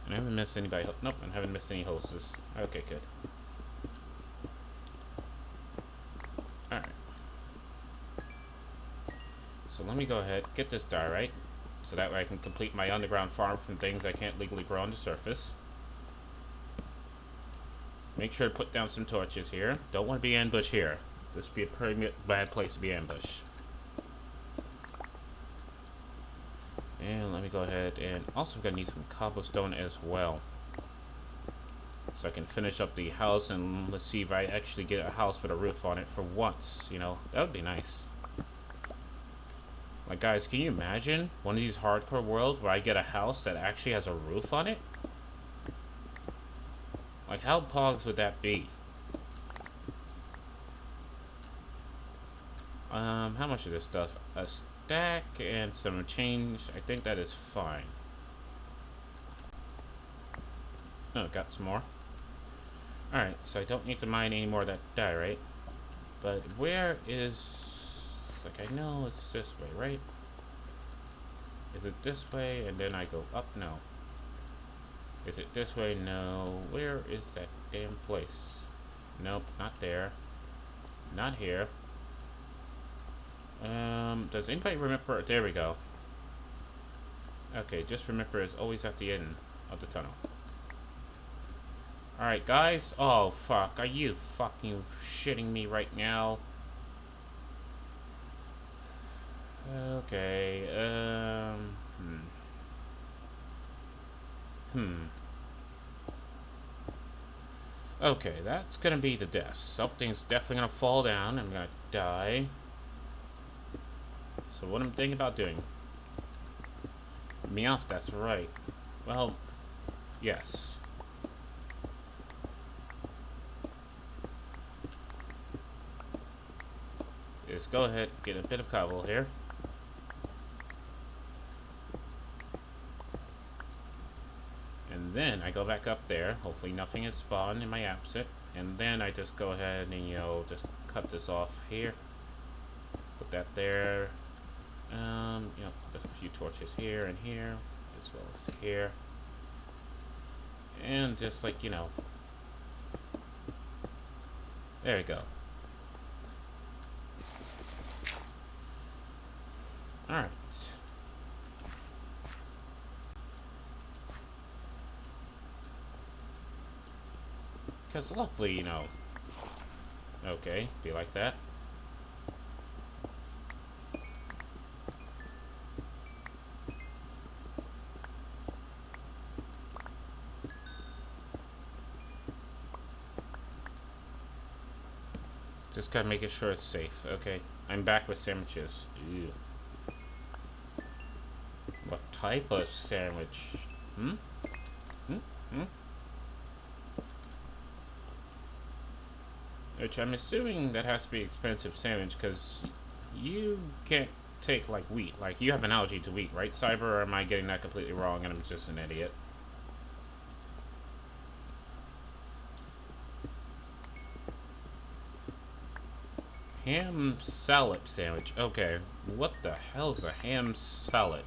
And I haven't missed anybody. Nope, I haven't missed any hosts. Okay, good. Alright. So let me go ahead, get this diorite, so that way I can complete my underground farm from things I can't legally grow on the surface. Make sure to put down some torches here. Don't want to be ambushed here. This would be a pretty bad place to be ambushed. And let me go ahead and also gonna need some cobblestone as well. So I can finish up the house, and let's see if I actually get a house with a roof on it for once, you know. That would be nice. Like, guys, can you imagine one of these hardcore worlds where I get a house that actually has a roof on it? Like, how pogs would that be? How much of this stuff? A stack and some change. I think that is fine. Oh, got some more. Alright, so I don't need to mine any more of that dye, right? But where is... Like, I know it's this way, right? Is it this way and then I go up? No. Is it this way? No. Where is that damn place? Nope, not there. Not here. Does anybody remember? There we go. Okay, just remember it's always at the end of the tunnel. Alright, guys. Oh, fuck. Are you fucking shitting me right now? Okay, Okay, that's gonna be the death. Something's definitely gonna fall down. I'm gonna die. So what I'm thinking about doing... Meowth, that's right. Well, yes. Just go ahead, get a bit of cobble here. And then I go back up there. Hopefully nothing is spawned in my opposite. And then I just go ahead and, you know, just cut this off here. Put that there. You know, there's a few torches here and here, as well as here. And just like, you know. There we go. Alright. Because luckily, you know. Okay, be like that. Just gotta make sure it's safe. Okay, I'm back with sandwiches. Ew. What type of sandwich? Which I'm assuming that has to be expensive sandwich, because you can't take, like, wheat. Like, you have an allergy to wheat, right, Cyber? Or am I getting that completely wrong and I'm just an idiot? Ham salad sandwich. Okay, what the hell is a ham salad?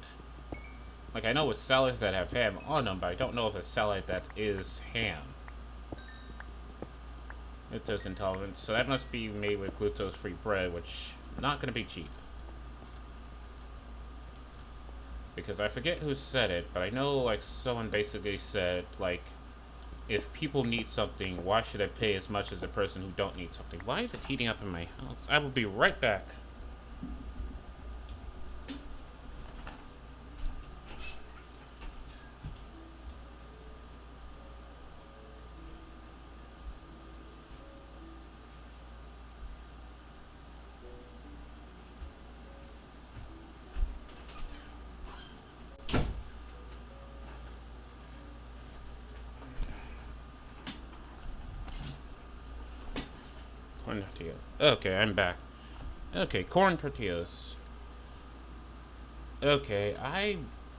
Like, I know with salads that have ham on them, but I don't know if a salad that is ham. Lactose intolerance. So that must be made with glucose-free bread, which not going to be cheap. Because I forget who said it, but I know, like, someone basically said, like, if people need something, why should I pay as much as a person who don't need something? Why is it heating up in my house? I will be right back. Corn tortillas. Okay, I'm back. Okay, corn tortillas. Okay, I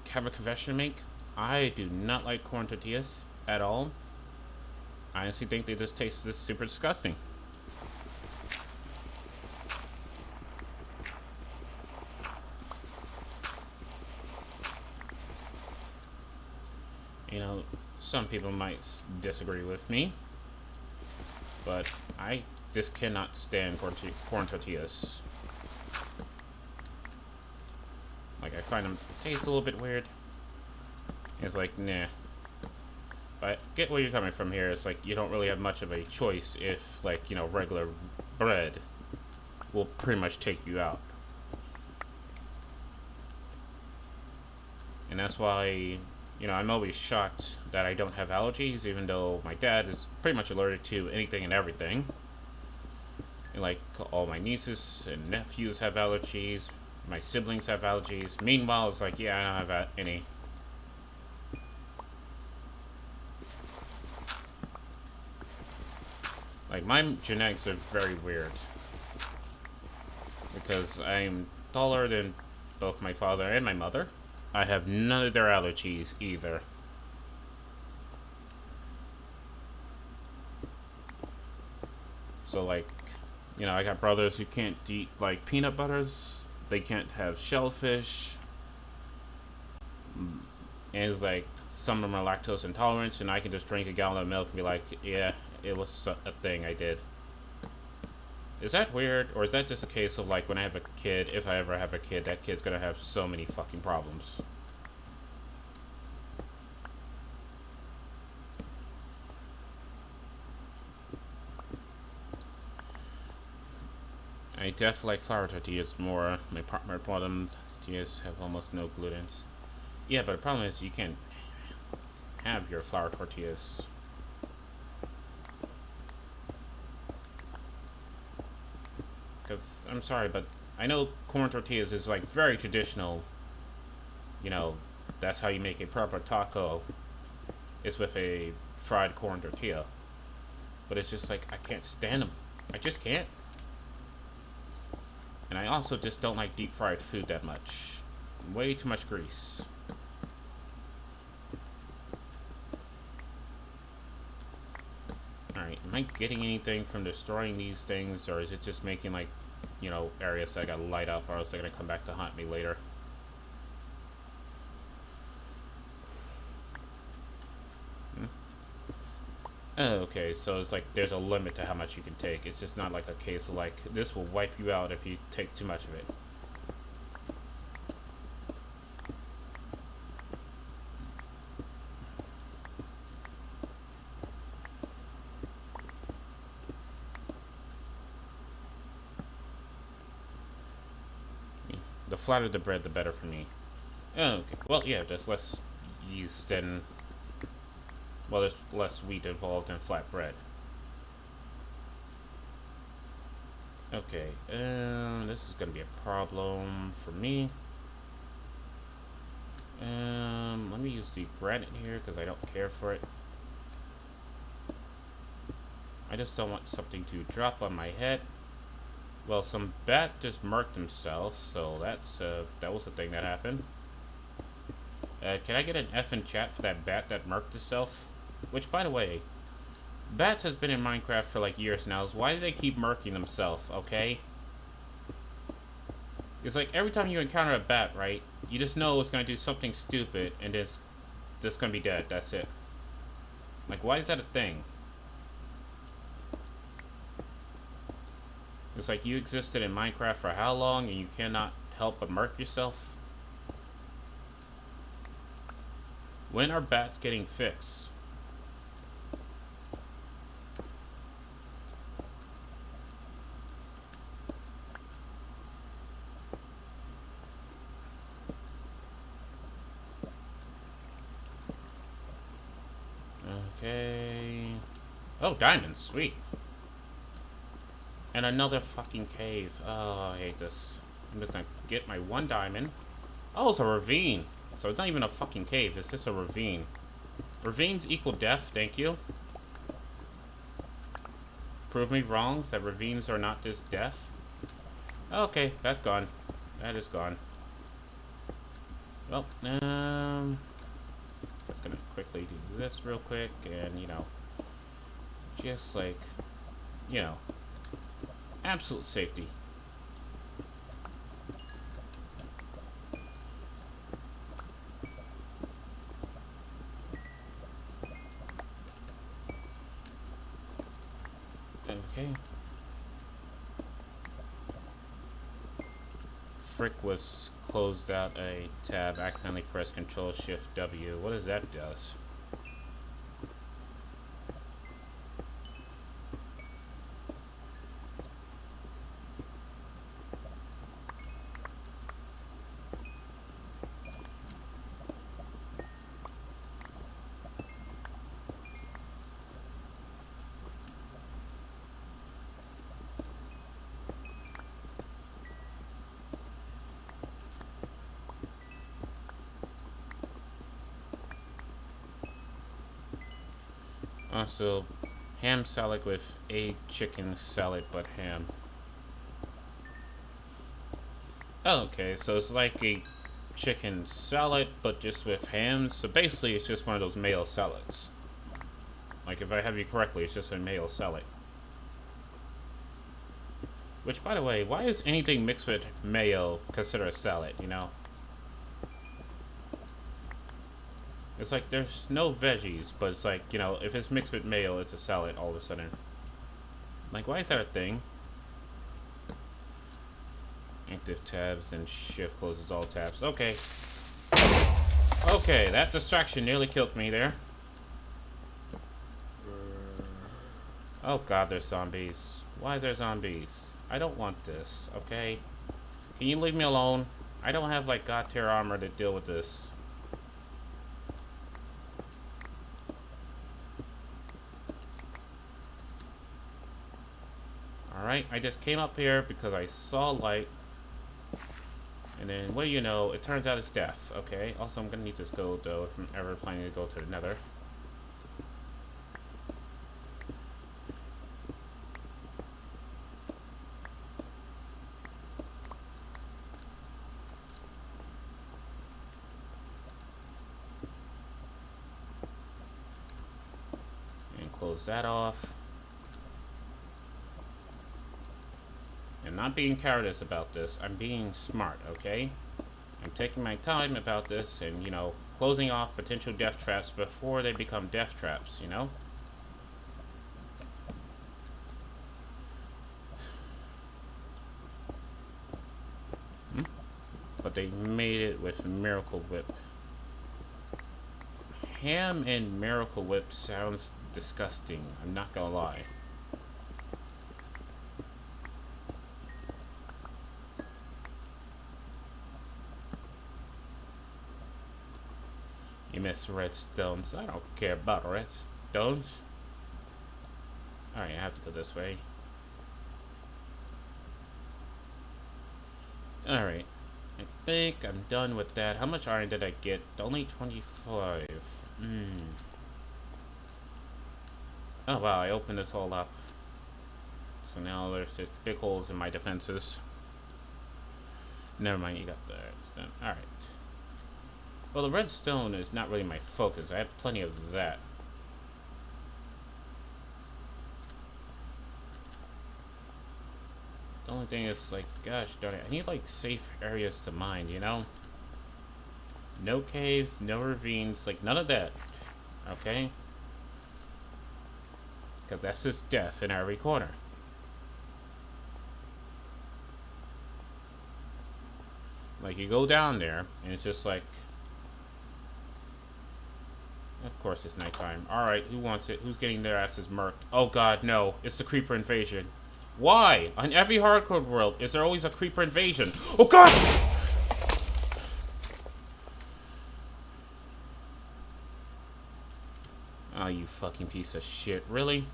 have a confession to make. I do not like corn tortillas at all. I honestly think they just taste super disgusting. You know, some people might disagree with me, but I just cannot stand corn tortillas. Like, I find them taste a little bit weird. It's like, nah. But I get where you're coming from here. It's like you don't really have much of a choice if, like, you know, regular bread will pretty much take you out. And that's why, you know, I'm always shocked that I don't have allergies, even though my dad is pretty much allergic to anything and everything. And, like, all my nieces and nephews have allergies. My siblings have allergies. Meanwhile, it's like, yeah, I don't have any. Like, my genetics are very weird. because I'm taller than both my father and my mother. I have none of their allergies either. So like, you know, I got brothers who can't eat like peanut butters. They can't have shellfish. And like some of them are lactose intolerant, and I can just drink a gallon of milk and be like, yeah, it was a thing I did. Is that weird, or is that just a case of like when I have a kid, if I ever have a kid, that kid's gonna have so many fucking problems? I definitely like flour tortillas more. My partner bought them. Tortillas have almost no gluten. Yeah, but the problem is you can't have your flour tortillas. Because, I'm sorry, but I know corn tortillas is like very traditional. You know, that's how you make a proper taco. It's with a fried corn tortilla. But it's just like, I can't stand them. I just can't. And I also just don't like deep fried food that much. Way too much grease. Alright, am I getting anything from destroying these things, or is it just making like, you know, areas that I gotta light up, or else they're gonna come back to haunt me later? Hmm? Oh, okay, so it's like there's a limit to how much you can take. It's just not like a case of like, this will wipe you out if you take too much of it. The flatter the bread, the better for me. Oh, okay. Well, yeah, there's less yeast and, well, there's less wheat involved in flat bread. Okay, this is gonna be a problem for me. Let me use the granite here because I don't care for it. I just don't want something to drop on my head. Well, some bat just murked himself, so that was the thing that happened. Can I get an F in chat for that bat that murked itself? Which, by the way, bats has been in Minecraft for like years now. So why do they keep murking themselves, okay? It's like every time you encounter a bat, right, you just know it's gonna do something stupid and it's just gonna be dead. That's it. Like, why is that a thing? It's like you existed in Minecraft for how long and you cannot help but murk yourself? When are bats getting fixed? Okay. Oh, diamonds. Sweet. And another fucking cave. Oh, I hate this. I'm just gonna get my one diamond. Oh, it's a ravine. So it's not even a fucking cave. It's just a ravine. Ravines equal death. Thank you. Prove me wrong that ravines are not just death. Okay, that's gone. That is gone. Well, just gonna quickly do this real quick, and, you know, just like, you know, absolute safety. Okay. Frick was closed out a tab, accidentally pressed Control Shift W. What does that do? Also, ham salad with egg chicken salad, but ham. Okay, so it's like a chicken salad, but just with ham. So basically, it's just one of those mayo salads. Like, if I have you correctly, it's just a mayo salad. Which, by the way, why is anything mixed with mayo considered a salad, you know? It's like, there's no veggies, but it's like, you know, if it's mixed with mayo, it's a salad all of a sudden. Like, why is that a thing? Active tabs and shift closes all tabs. Okay. Okay, that distraction nearly killed me there. Oh god, there's zombies. Why are there zombies? I don't want this, okay? Can you leave me alone? I don't have, like, god tier armor to deal with this. Alright, I just came up here because I saw light. And then, what do you know, it turns out it's death, okay? Also, I'm gonna need this gold, though, if I'm ever planning to go to the nether. And close that off. I'm not being careless about this. I'm being smart, okay? I'm taking my time about this and, you know, closing off potential death traps before they become death traps, you know? But they made it with Miracle Whip. Ham and Miracle Whip sounds disgusting. I'm not gonna lie. You miss redstones. I don't care about redstones. Alright, I have to go this way. Alright. I think I'm done with that. How much iron did I get? Only 25. Oh wow, I opened this all up. So now there's just big holes in my defenses. Never mind, you got that. Alright. Well, the redstone is not really my focus. I have plenty of that. The only thing is, like, gosh darn it, I need, like, safe areas to mine, you know? No caves, no ravines, like, none of that. Okay? Because that's just death in every corner. Like, you go down there, and it's just like... Of course it's nighttime. Alright, who wants it? Who's getting their asses murked? Oh god, no. It's the creeper invasion. Why? On every hardcore world, is there always a creeper invasion? Oh god! Oh, you fucking piece of shit. Really?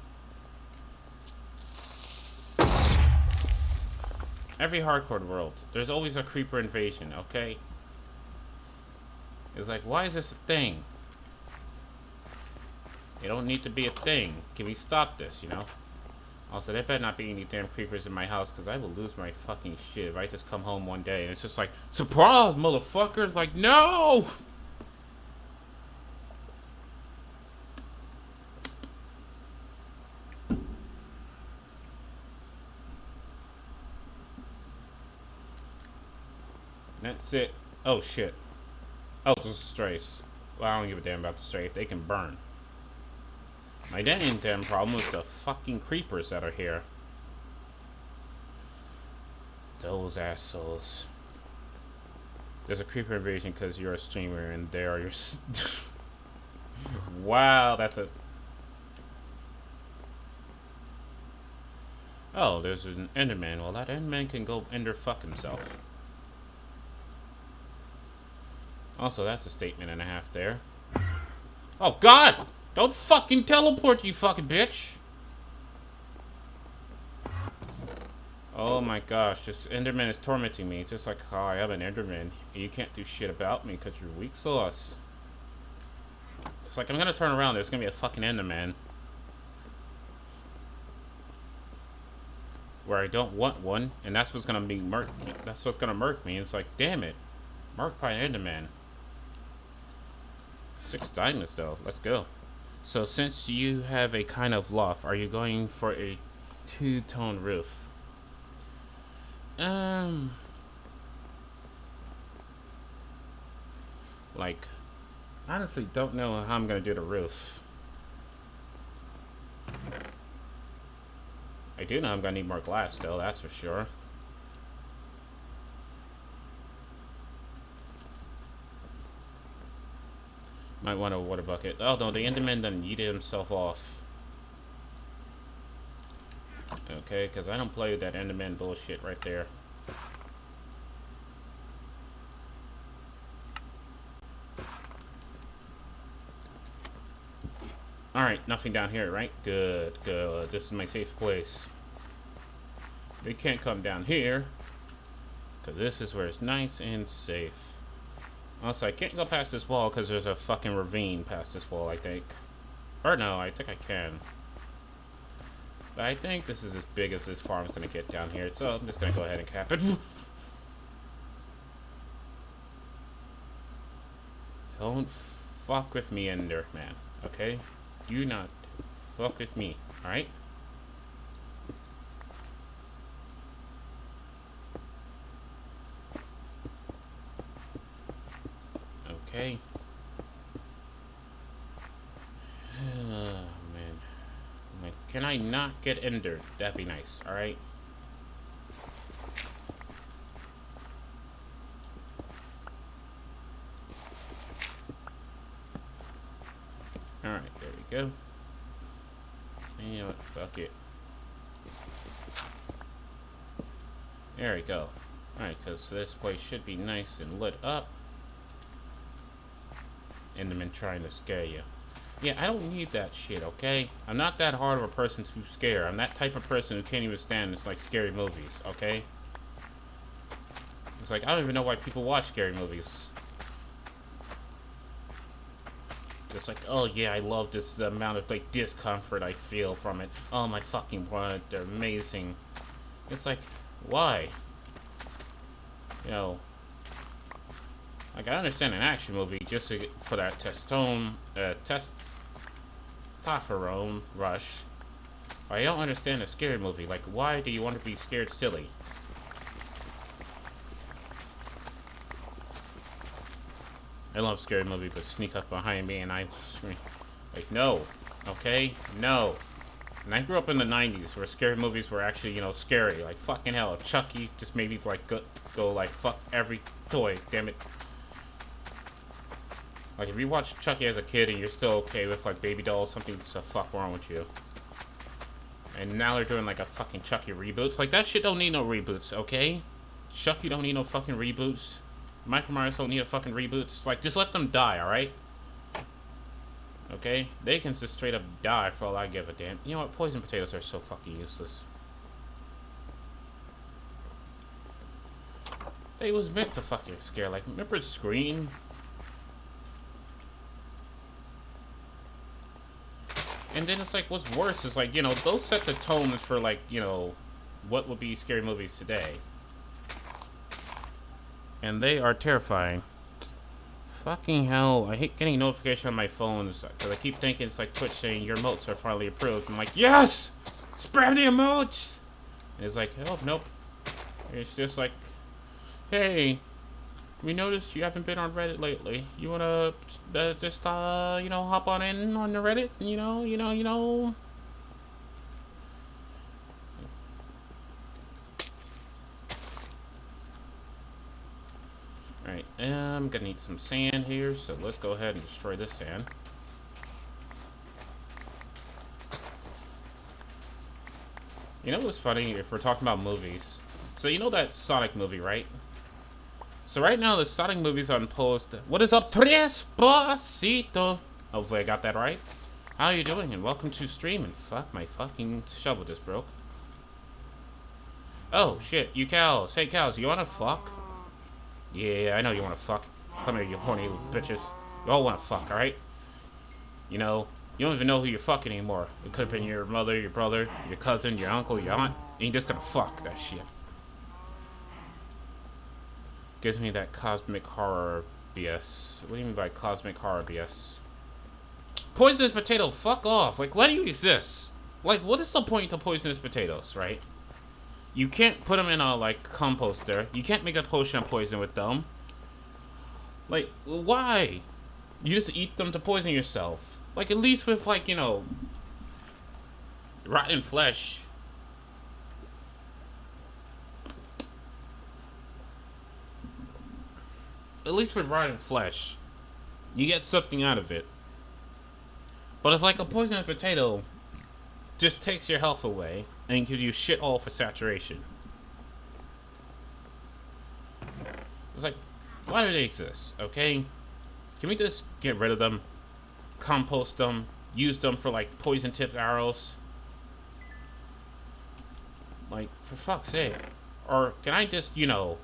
Every hardcore world, there's always a creeper invasion, okay? It's like, why is this a thing? It don't need to be a thing. Can we stop this, you know? Also, there better not be any damn creepers in my house, because I will lose my fucking shit if I just come home one day and it's just like, surprise, motherfuckers! Like, no! That's it. Oh, shit. Oh, this is strays. Well, I don't give a damn about the strays. They can burn. My damn problem is the fucking creepers that are here. Those assholes. There's a creeper invasion because you're a streamer and they are your... Wow, that's a... Oh, there's an Enderman. Well, that Enderman can go ender fuck himself. Also, that's a statement and a half there. Oh, God! Don't fucking teleport, you fucking bitch! Oh my gosh, this Enderman is tormenting me. It's just like, oh, I have an Enderman. You can't do shit about me because you're weak sauce. It's like, I'm gonna turn around, there's gonna be a fucking Enderman. where I don't want one, and that's what's gonna be murk. That's what's gonna murk me. It's like, damn it, murk by Enderman. 6 diamonds though. Let's go. So since you have a kind of loft, are you going for a two-tone roof? Like, honestly, don't know how I'm gonna do the roof. I do know I'm gonna need more glass though, that's for sure. Might want a water bucket. Oh no, the Enderman done yeeted himself off. Okay, because I don't play with that Enderman bullshit right there. Alright, nothing down here, right? Good, good. This is my safe place. They can't come down here, because this is where it's nice and safe. Also, I can't go past this wall because there's a fucking ravine past this wall, I think. Or no, I think I can. But I think this is as big as this farm's going to get down here, so I'm just going to go ahead and cap it. Don't fuck with me, Enderman, okay? Do not fuck with me, alright? Okay. Oh, man. Like, can I not get endered? That'd be nice, alright? Alright, there we go. And you know what? Fuck it. There we go. Alright, because this place should be nice and lit up. Enderman trying to scare you. Yeah, I don't need that shit, okay? I'm not that hard of a person to scare. I'm that type of person who can't even stand this, like, scary movies, okay? It's like, I don't even know why people watch scary movies. It's like, oh yeah, I love this, the amount of, like, discomfort I feel from it. Oh my fucking god, they're amazing. It's like, why? You know, like, I understand an action movie just to for that testosterone rush. I don't understand a scary movie. Like, why do you want to be scared silly? I love scary movies, but sneak up behind me and I scream. Like, no. Okay? No. And I grew up in the 90s where scary movies were actually, you know, scary. Like, fucking hell. Chucky just made me, like, go like, fuck every toy. Damn it. Like, if you watched Chucky as a kid and you're still okay with, like, baby dolls, something's the fuck wrong with you. And now they're doing, like, a fucking Chucky reboot. Like, that shit don't need no reboots, okay? Chucky don't need no fucking reboots. Michael Myers don't need a fucking reboots. Like, just let them die, alright? Okay? They can just straight up die for all I give a damn. You know what? Poison potatoes are so fucking useless. They was meant to fucking scare. Like, remember Scream? And then it's like, what's worse is like, you know, those set the tones for like, you know, what would be scary movies today. And they are terrifying. Fucking hell, I hate getting notification on my phones because I keep thinking it's like Twitch saying your emotes are finally approved. I'm like, yes! Spam the emotes! And it's like, oh, nope. It's just like, hey, we noticed you haven't been on Reddit lately. You wanna just, you know, hop on in on the Reddit? You know. Alright, I'm gonna need some sand here, so let's go ahead and destroy this sand. You know what's funny, if we're talking about movies? So you know that Sonic movie, right? So right now, the Sonic movie's on post. What is up, Trespacito? Hopefully I got that right. How you doing? And welcome to stream. And fuck, my fucking shovel just broke. Oh, shit, you cows. Hey, cows, you wanna fuck? Yeah, I know you wanna fuck. Come here, you horny little bitches. You all wanna fuck, alright? You know, you don't even know who you're fucking anymore. It could have been your mother, your brother, your cousin, your uncle, your aunt. And you're just gonna fuck that shit. Gives me that cosmic horror BS. What do you mean by cosmic horror BS? Poisonous potato, fuck off. Like, why do you exist? Like, what is the point of poisonous potatoes, right? You can't put them in a, like, composter. You can't make a potion of poison with them. Like, why? You just eat them to poison yourself. Like, at least with, like, you know, rotten flesh. At least with rotten flesh, you get something out of it. But it's like a poisonous potato just takes your health away and gives you shit all for saturation. It's like, why do they exist, okay? Can we just get rid of them? Compost them? Use them for, like, poison tipped arrows? Like, for fuck's sake. Or can I just, you know,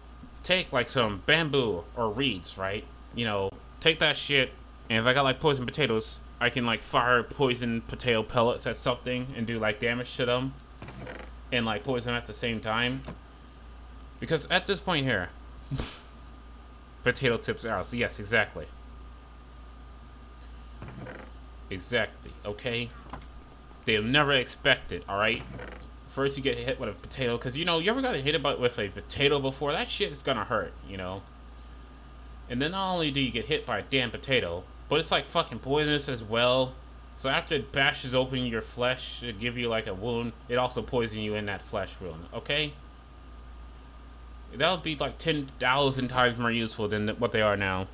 take, like, some bamboo or reeds, right? You know, take that shit, and if I got, like, poison potatoes, I can, like, fire poison potato pellets at something and do, like, damage to them. And, like, poison them at the same time. Because at this point here... potato tips arrows. Yes, exactly. Exactly, okay? They'll never expect it, alright? First you get hit with a potato, because, you know, you ever got hit with a potato before? That shit is gonna hurt, you know? And then not only do you get hit by a damn potato, but it's, like, fucking poisonous as well. So after it bashes open your flesh to give you, like, a wound, it also poisons you in that flesh wound, okay? That would be, like, 10,000 times more useful than what they are now.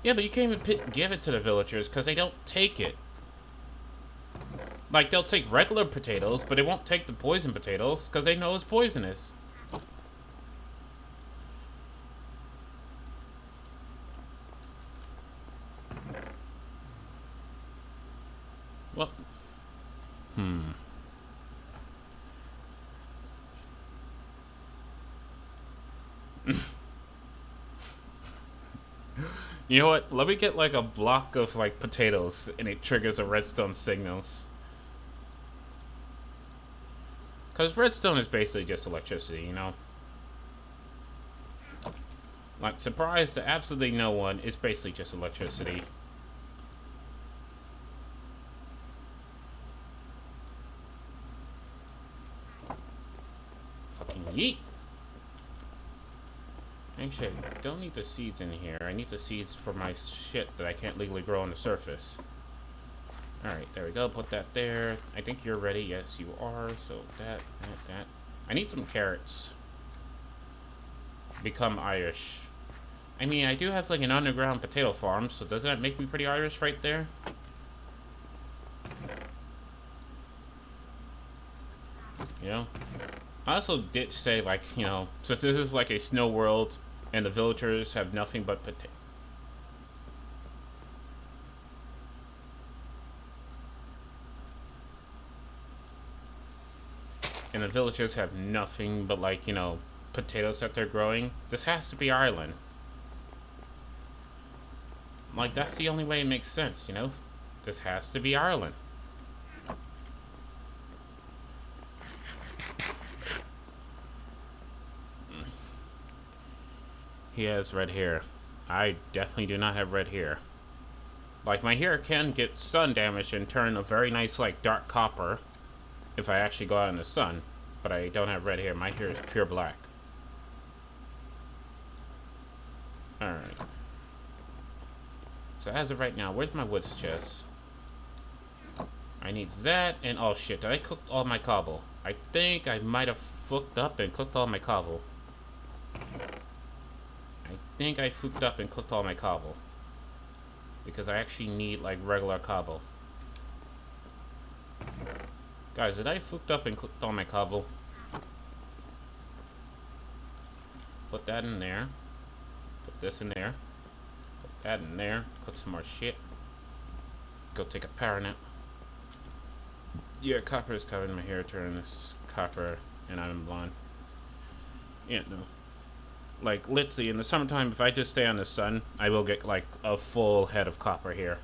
Yeah, but you can't even give it to the villagers, because they don't take it. Like, they'll take regular potatoes, but they won't take the poison potatoes, because they know it's poisonous. Well, You know what? Let me get, like, a block of, like, potatoes, and it triggers a redstone signals. Because redstone is basically just electricity, you know? Like, surprise to absolutely no one, it's basically just electricity. Fucking yeet! Actually, I don't need the seeds in here. I need the seeds for my shit that I can't legally grow on the surface. Alright, there we go. Put that there. I think you're ready. Yes, you are. So that. I need some carrots. Become Irish. I mean, I do have, like, an underground potato farm, so doesn't that make me pretty Irish right there? You know? I also did say, like, you know, since this is like a snow world, and the villagers have nothing but potato. And the villagers have nothing but, like, you know, potatoes that they're growing. This has to be Ireland. Like, that's the only way it makes sense, you know? This has to be Ireland. He has red hair. I definitely do not have red hair. Like, my hair can get sun damage and turn a very nice, like, dark copper if I actually go out in the sun. But I don't have red hair. My hair is pure black. Alright. So as of right now, where's my woods chest? I need that, and oh shit, did I cook all my cobble? I think I might have fucked up and cooked all my cobble. I think I fucked up and cooked all my cobble. Because I actually need, like, regular cobble. Guys, did I fucked up and cooked all my cobble? Put that in there. Put this in there. Put that in there. Cook some more shit. Go take a power nap. Yeah, copper is covered in my hair turns copper, and I'm blonde. Yeah, no. Like, literally, in the summertime, if I just stay on the sun, I will get, like, a full head of copper here.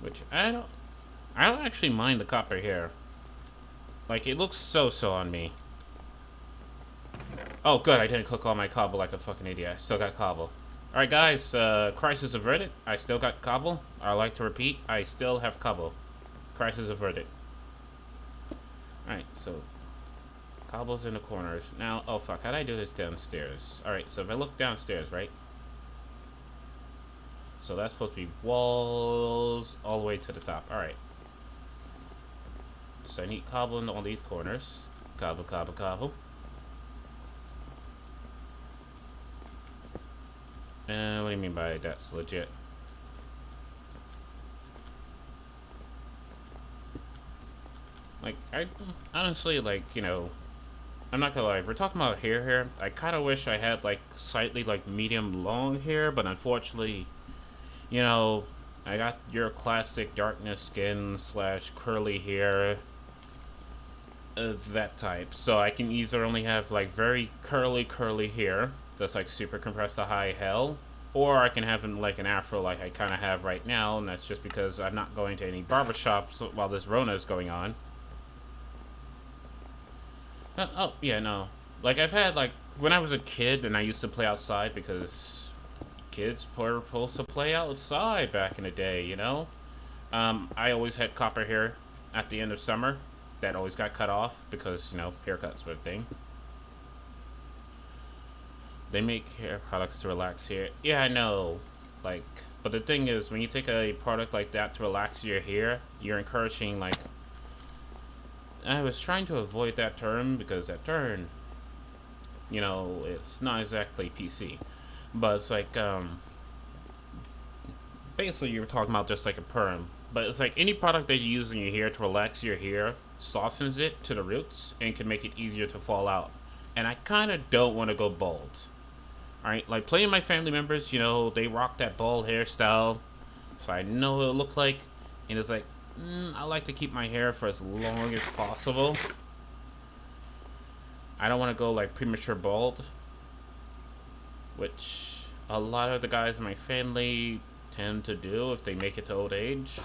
Which, I don't actually mind the copper here. Like, it looks so on me. Oh, good, I didn't cook all my cobble like a fucking idiot. I still got cobble. Alright, guys, crisis averted. I still got cobble. I like to repeat, I still have cobble. Crisis averted. Alright, so cobble's in the corners. Now, oh fuck, how'd I do this downstairs? Alright, so if I look downstairs, right? So that's supposed to be walls all the way to the top. Alright. So I need cobble in all these corners. Cobble, cobble, cobble. What do you mean by that's legit? Like, I honestly, like, you know, I'm not gonna lie, if we're talking about hair here, I kind of wish I had, like, slightly, like, medium long hair, but unfortunately, you know, I got your classic darkness skin / curly hair, that type. So I can either only have, like, very curly hair, that's, like, super compressed to high hell, or I can have, like, an afro like I kind of have right now, and that's just because I'm not going to any barbershops while this Rona is going on. Oh, yeah, no. Like, I've had, like, when I was a kid and I used to play outside because kids were supposed to play outside back in the day, you know? I always had copper hair at the end of summer. That always got cut off because, you know, haircuts were a thing. They make hair products to relax hair. Yeah, I know. Like, but the thing is, when you take a product like that to relax your hair, you're encouraging, like, I was trying to avoid that term because that term, you know, it's not exactly PC. But it's like, basically you're talking about just like a perm. But it's like any product that you use in your hair to relax your hair softens it to the roots and can make it easier to fall out. And I kind of don't want to go bald. Alright, like playing my family members, you know, they rock that bald hairstyle. So I know what it'll look like. And it's like, I like to keep my hair for as long as possible. I don't want to go like premature bald, which a lot of the guys in my family tend to do if they make it to old age.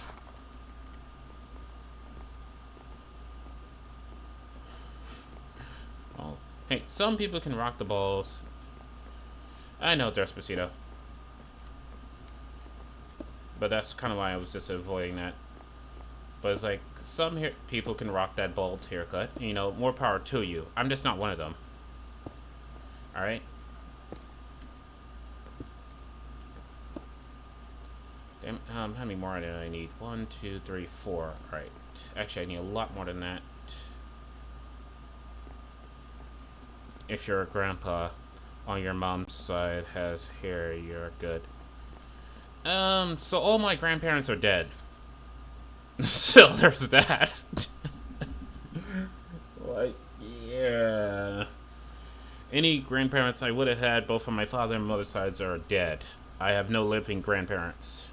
Well, hey, some people can rock the balls. I know, Despacito. But that's kind of why I was just avoiding that. But it's like, some people can rock that bald haircut. You know, more power to you. I'm just not one of them. Alright? Damn, how many more do I need? 1, 2, 3, 4. Alright. Actually, I need a lot more than that. If your grandpa on your mom's side has hair, you're good. So all my grandparents are dead. So there's that. Like, yeah. Any grandparents I would have had, both on my father and mother's sides, are dead. I have no living grandparents.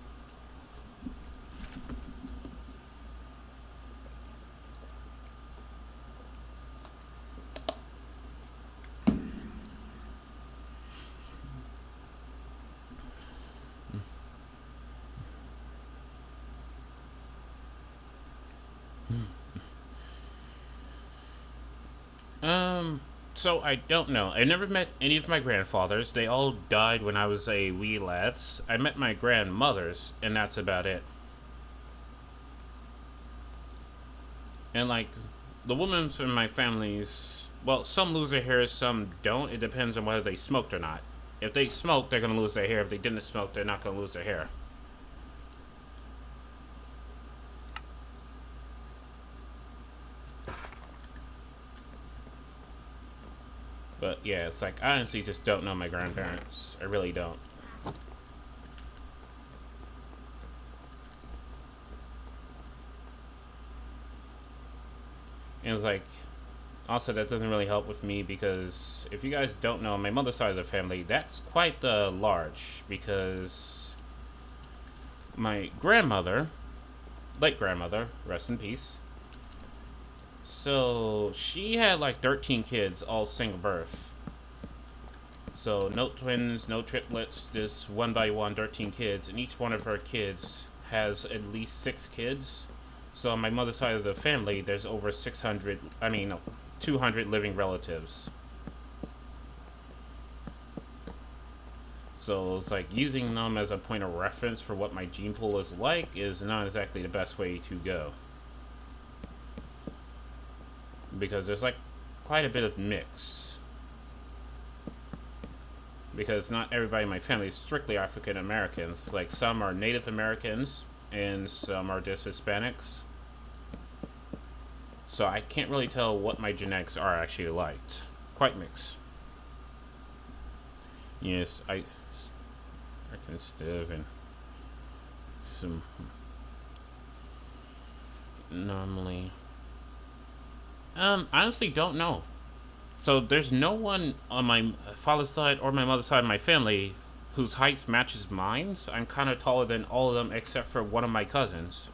So I don't know. I never met any of my grandfathers. They all died when I was a wee lad. I met my grandmothers, and that's about it. And like, the women in my families, well, some lose their hair, some don't. It depends on whether they smoked or not. If they smoked, they're gonna lose their hair. If they didn't smoke, they're not gonna lose their hair. But yeah, it's like, I honestly just don't know my grandparents. I really don't. And it's like, also that doesn't really help with me because if you guys don't know, my mother's side of the family, that's quite large because my grandmother, late grandmother, rest in peace. So she had like 13 kids, all single birth. So no twins, no triplets, just one by one, 13 kids, and each one of her kids has at least 6 kids. So on my mother's side of the family, there's over 600, I mean, no, 200 living relatives. So it's like using them as a point of reference for what my gene pool is like is not exactly the best way to go. Because there's like quite a bit of mix. Because not everybody in my family is strictly African Americans. Like some are Native Americans and some are just Hispanics. So I can't really tell what my genetics are actually like. Quite mixed. Yes, I can still and some normally. Honestly, don't know. So there's no one on my father's side or my mother's side of my family whose height matches mine. So I'm kind of taller than all of them except for one of my cousins.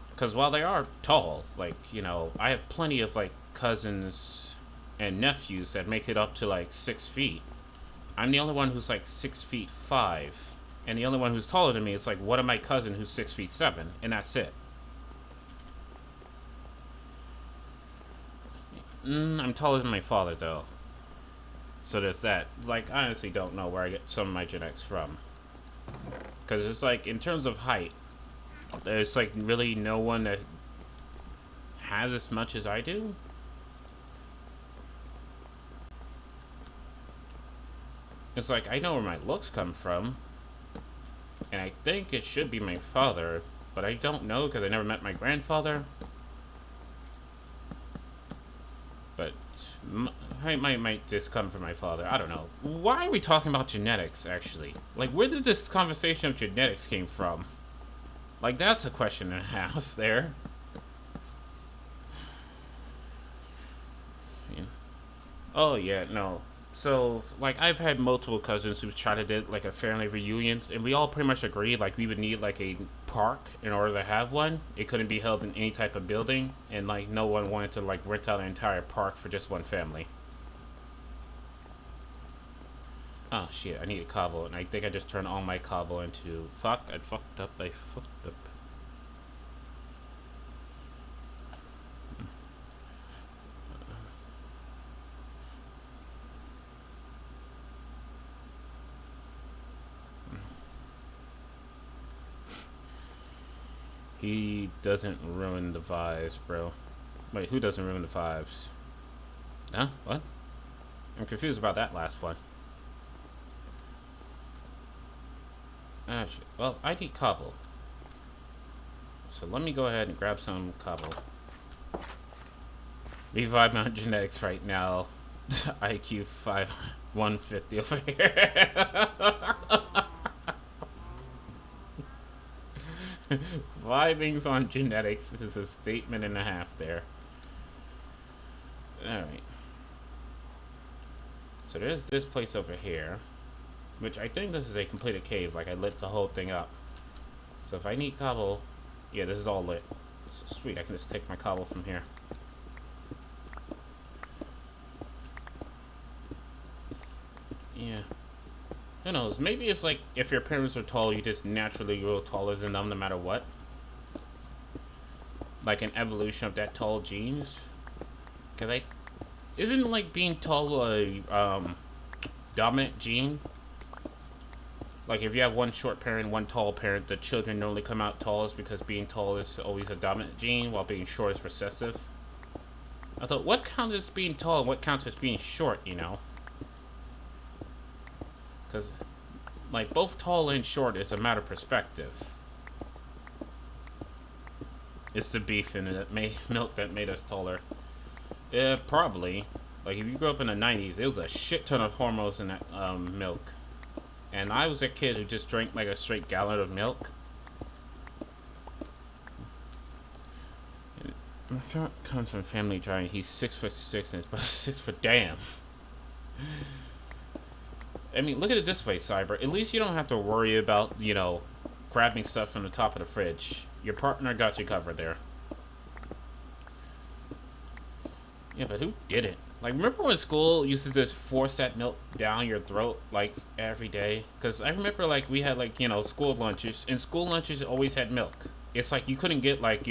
Because while they are tall, like, you know, I have plenty of, like, cousins and nephews that make it up to, like, 6 feet. I'm the only one who's, like, 6'5". And the only one who's taller than me is, like, one of my cousins who's 6'7", and that's it. I'm taller than my father, though. So there's that. Like, I honestly don't know where I get some of my genetics from. Because it's, like, in terms of height, there's, like, really no one that has as much as I do. It's like, I know where my looks come from. And I think it should be my father. But I don't know because I never met my grandfather. But I might just come from my father. I don't know. Why are we talking about genetics, actually? Like, where did this conversation of genetics came from? Like, that's a question and a half there. Yeah. Oh, yeah, no. So, like, I've had multiple cousins who've tried to do, like, a family reunion, and we all pretty much agreed, like, we would need, like, a park in order to have one. It couldn't be held in any type of building, and, like, no one wanted to, like, rent out an entire park for just one family. Oh, shit, I need a cobble, and I think I just turned all my cobble into... Fuck, I fucked up. He doesn't ruin the vibes, bro. Wait, who doesn't ruin the vibes? Huh? What? I'm confused about that last one. Ah, shit. Well, I need cobble. So let me go ahead and grab some cobble. We vibe on genetics right now. IQ 150 over here. Vibings on genetics is a statement and a half there. Alright. So there's this place over here. Which I think this is a completed cave. Like, I lit the whole thing up. So if I need cobble... Yeah, this is all lit. So sweet, I can just take my cobble from here. Yeah. Who knows? Maybe it's like, if your parents are tall, you just naturally grow taller than them no matter what. Like an evolution of that tall genes. Cause isn't like being tall a dominant gene? Like if you have one short parent, one tall parent, the children normally come out tallest because being tall is always a dominant gene, while being short is recessive. I thought, what counts as being tall and what counts as being short, you know? Because, like, both tall and short is a matter of perspective. It's the beef in it milk that made us taller. Yeah, probably. Like, if you grew up in the 90s, there was a shit ton of hormones in that milk. And I was a kid who just drank, like, a straight gallon of milk. My son comes from a family giant. He's 6'6" and he's about 6 foot. Damn. I mean, look at it this way, Cyber. At least you don't have to worry about, you know, grabbing stuff from the top of the fridge. Your partner got you covered there. Yeah, but who did it? Like, remember when school used to just force that milk down your throat, like, every day? Because I remember, like, we had, like, school lunches, and school lunches always had milk. It's like you couldn't get, like,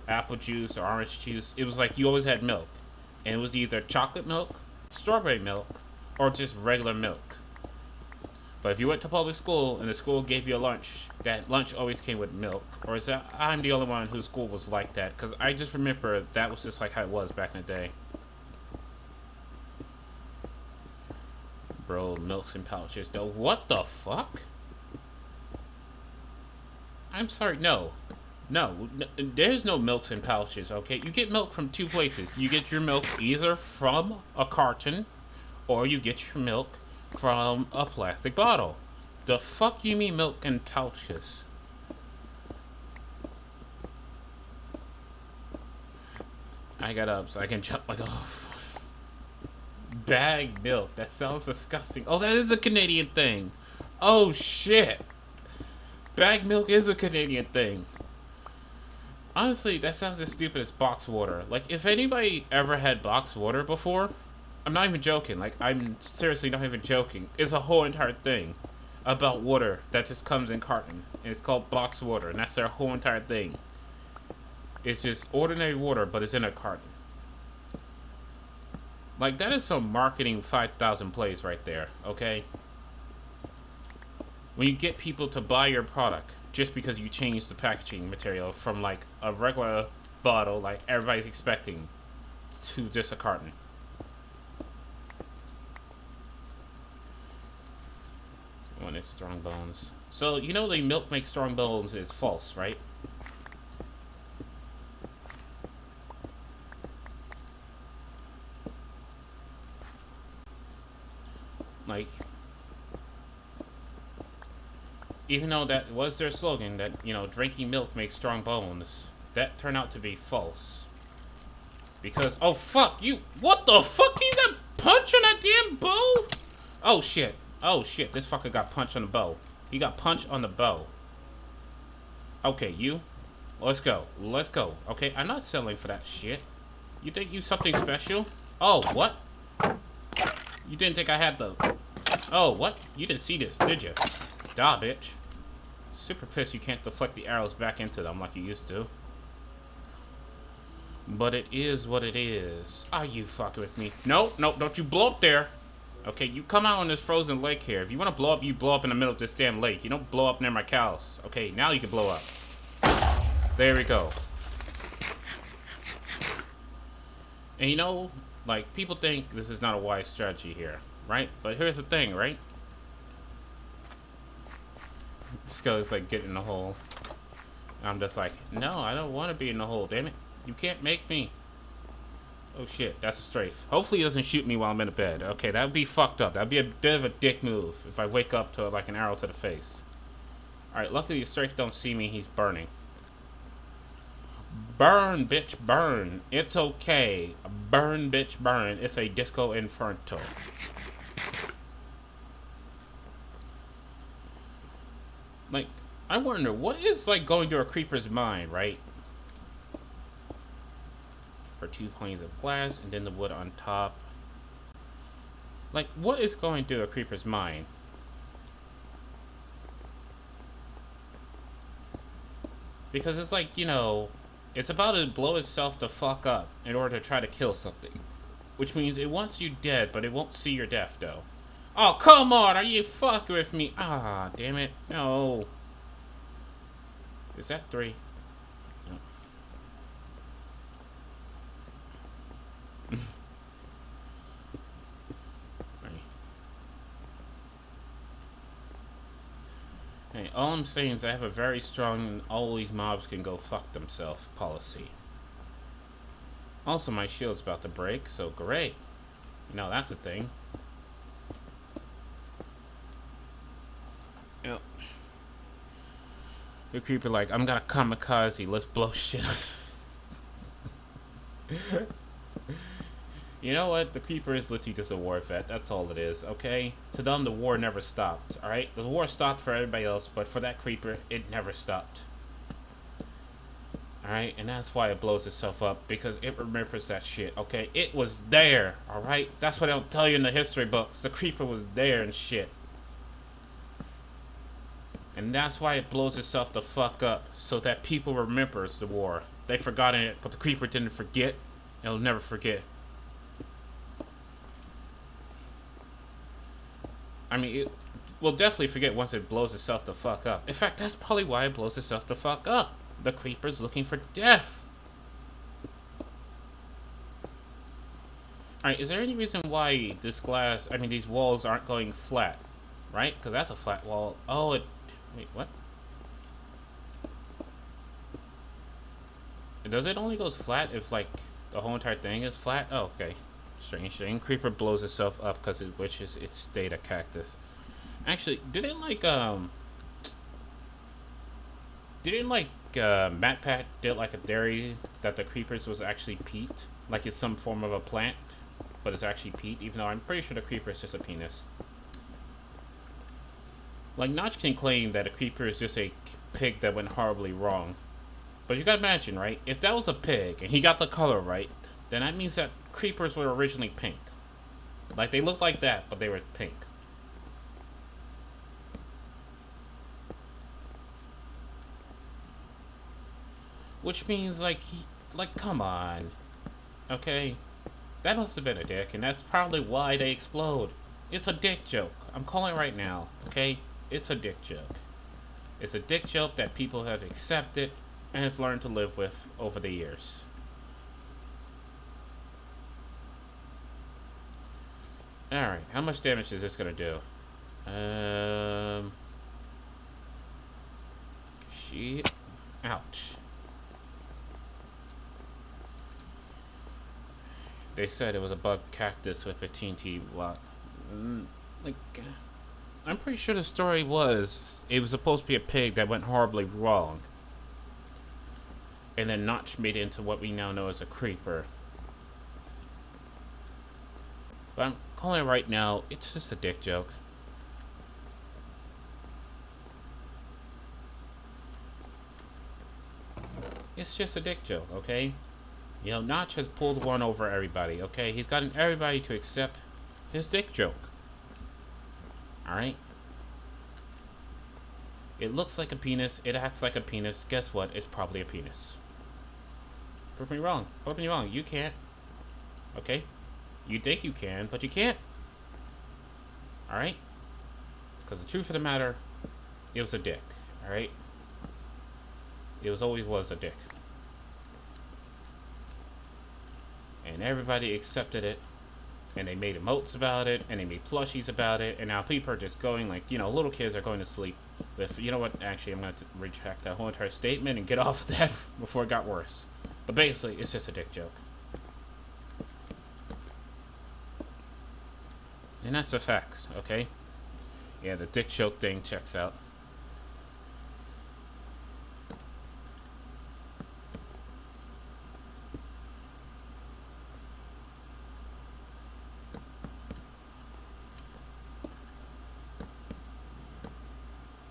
apple juice or orange juice. It was like you always had milk. And it was either chocolate milk, strawberry milk, or just regular milk. But if you went to public school and the school gave you a lunch, that lunch always came with milk. Or is that I'm the only one whose school was like that? Because I just remember that was just like how it was back in the day. Bro, milks and pouches though. What the fuck? I'm sorry, no. No, there's no milks and pouches, okay? You get milk from two places. You get your milk either from a carton, or you get your milk from a plastic bottle. The fuck you mean milk and pouches? I got up so I can jump like off. Bag milk. That sounds disgusting. Oh, that is a Canadian thing. Oh shit. Bag milk is a Canadian thing. Honestly, that sounds as stupid as box water. Like, if anybody ever had box water before, I'm not even joking. Like, I'm seriously not even joking. It's a whole entire thing about water that just comes in carton. And it's called box water. And that's their whole entire thing. It's just ordinary water, but it's in a carton. Like, that is some marketing 5,000 plays right there, okay? When you get people to buy your product just because you change the packaging material from, like, a regular bottle, like everybody's expecting, to just a carton. When it's strong bones. So, the milk makes strong bones is false, right? Like, even though that was their slogan, that, drinking milk makes strong bones, that turned out to be false. Because, oh fuck, what the fuck? You got punched on that damn bow? Oh shit, this fucker got punched on the bow. He got punched on the bow. Okay, let's go, okay? I'm not selling for that shit. You think you something special? Oh, what? You didn't think I had the... Oh, what? You didn't see this, did you? Duh, bitch. Super pissed you can't deflect the arrows back into them like you used to. But it is what it is. Are you fucking with me? No, don't you blow up there. Okay, you come out on this frozen lake here. If you want to blow up, you blow up in the middle of this damn lake. You don't blow up near my cows. Okay, now you can blow up. There we go. And like, people think this is not a wise strategy here, right? But here's the thing, right? Skelly's like, get in the hole. And I'm just like, no, I don't want to be in the hole, damn it. You can't make me. Oh shit, that's a strafe. Hopefully he doesn't shoot me while I'm in the bed. Okay, that would be fucked up. That would be a bit of a dick move if I wake up to like an arrow to the face. Alright, luckily the strafe don't see me, he's burning. Burn, bitch, burn. It's okay. Burn, bitch, burn. It's a disco inferno. Like, I wonder, what is, like, going through a creeper's mind, right? For 2 planes of glass, and then the wood on top. Like, what is going through a creeper's mind? Because it's like, it's about to blow itself the fuck up in order to try to kill something. Which means it wants you dead, but it won't see your death, though. Oh, come on! Are you fucking with me? Ah, damn it. No. Is that 3? No. Hey, all I'm saying is I have a very strong all these mobs can go fuck themselves policy. Also, my shield's about to break, so great. That's a thing. Yep. The creeper like, I'm gonna kamikaze, let's blow shit up. You know what? The creeper is literally just a war vet. That's all it is, okay? To them, the war never stopped, alright? The war stopped for everybody else, but for that creeper, it never stopped. Alright, and that's why it blows itself up, because it remembers that shit, okay? It was there, alright? That's what they'll tell you in the history books. The creeper was there and shit. And that's why it blows itself the fuck up, so that people remembers the war. They forgotten it, but the creeper didn't forget. It'll never forget. I mean, it will definitely forget once it blows itself the fuck up. In fact, that's probably why it blows itself the fuck up. The creeper's looking for death. Alright, is there any reason why these walls aren't going flat? Right? Because that's a flat wall. Oh, wait, what? Does it only goes flat if, like, the whole entire thing is flat? Oh, okay. Strange thing. Creeper blows itself up because it wishes it stayed a cactus. Actually, didn't MatPat did like a theory that the creepers was actually peat? Like it's some form of a plant, but it's actually peat, even though I'm pretty sure the creeper is just a penis. Like, Notch can claim that a creeper is just a pig that went horribly wrong. But you gotta imagine, right? If that was a pig, and he got the color right, then that means that creepers were originally pink. Like, they looked like that, but they were pink. Which means, like, come on. Okay? That must have been a dick, and that's probably why they explode. It's a dick joke. I'm calling it right now, okay? It's a dick joke. It's a dick joke that people have accepted and have learned to live with over the years. Alright, how much damage is this gonna do? Shit. Ouch. They said it was a bug cactus with a TNT block. I'm pretty sure the story was it was supposed to be a pig that went horribly wrong. And then Notch made it into what we now know as a creeper. But I'm calling it right now, it's just a dick joke. It's just a dick joke, okay? You know, Notch has pulled one over everybody, okay? He's gotten everybody to accept his dick joke. Alright? It looks like a penis, it acts like a penis. Guess what? It's probably a penis. Prove me wrong. Prove me wrong. You can't. Okay? You think you can, but you can't. Alright? Because the truth of the matter, it was a dick. Alright? It always was a dick. And everybody accepted it. And they made emotes about it. And they made plushies about it. And now people are just going like, you know, little kids are going to sleep with, you know what, actually I'm going to retract that whole entire statement and get off of that before it got worse. But basically, it's just a dick joke. And that's the facts, okay? Yeah, the dick joke thing checks out.